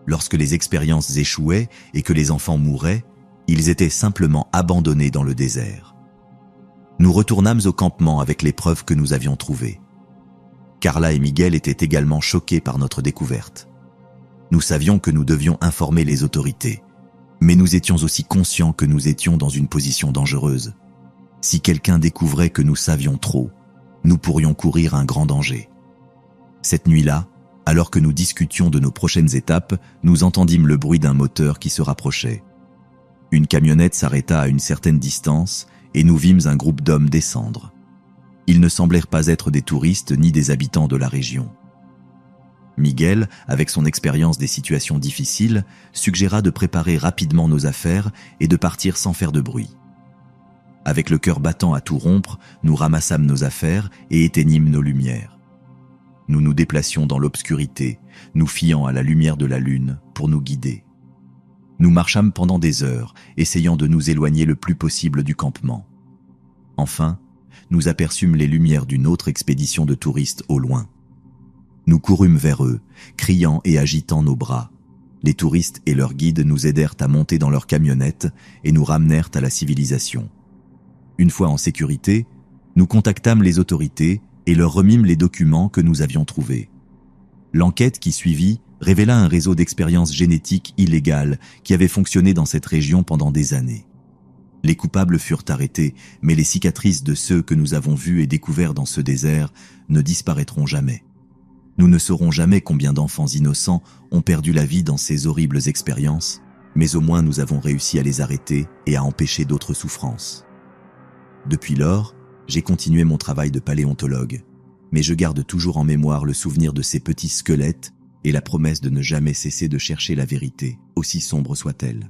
Lorsque les expériences échouaient et que les enfants mouraient, ils étaient simplement abandonnés dans le désert. Nous retournâmes au campement avec les preuves que nous avions trouvées. Carla et Miguel étaient également choqués par notre découverte. Nous savions que nous devions informer les autorités, mais nous étions aussi conscients que nous étions dans une position dangereuse. Si quelqu'un découvrait que nous savions trop, nous pourrions courir un grand danger. Cette nuit-là, alors que nous discutions de nos prochaines étapes, nous entendîmes le bruit d'un moteur qui se rapprochait. Une camionnette s'arrêta à une certaine distance et nous vîmes un groupe d'hommes descendre. Ils ne semblèrent pas être des touristes ni des habitants de la région. Miguel, avec son expérience des situations difficiles, suggéra de préparer rapidement nos affaires et de partir sans faire de bruit. Avec le cœur battant à tout rompre, nous ramassâmes nos affaires et éteignîmes nos lumières. Nous nous déplacions dans l'obscurité, nous fiant à la lumière de la lune pour nous guider. Nous marchâmes pendant des heures, essayant de nous éloigner le plus possible du campement. Enfin, nous aperçûmes les lumières d'une autre expédition de touristes au loin. Nous courûmes vers eux, criant et agitant nos bras. Les touristes et leurs guides nous aidèrent à monter dans leur camionnette et nous ramenèrent à la civilisation. Une fois en sécurité, nous contactâmes les autorités et leur remîmes les documents que nous avions trouvés. L'enquête qui suivit révéla un réseau d'expériences génétiques illégales qui avait fonctionné dans cette région pendant des années. Les coupables furent arrêtés, mais les cicatrices de ceux que nous avons vus et découverts dans ce désert ne disparaîtront jamais. Nous ne saurons jamais combien d'enfants innocents ont perdu la vie dans ces horribles expériences, mais au moins nous avons réussi à les arrêter et à empêcher d'autres souffrances. Depuis lors, j'ai continué mon travail de paléontologue, mais je garde toujours en mémoire le souvenir de ces petits squelettes et la promesse de ne jamais cesser de chercher la vérité, aussi sombre soit-elle.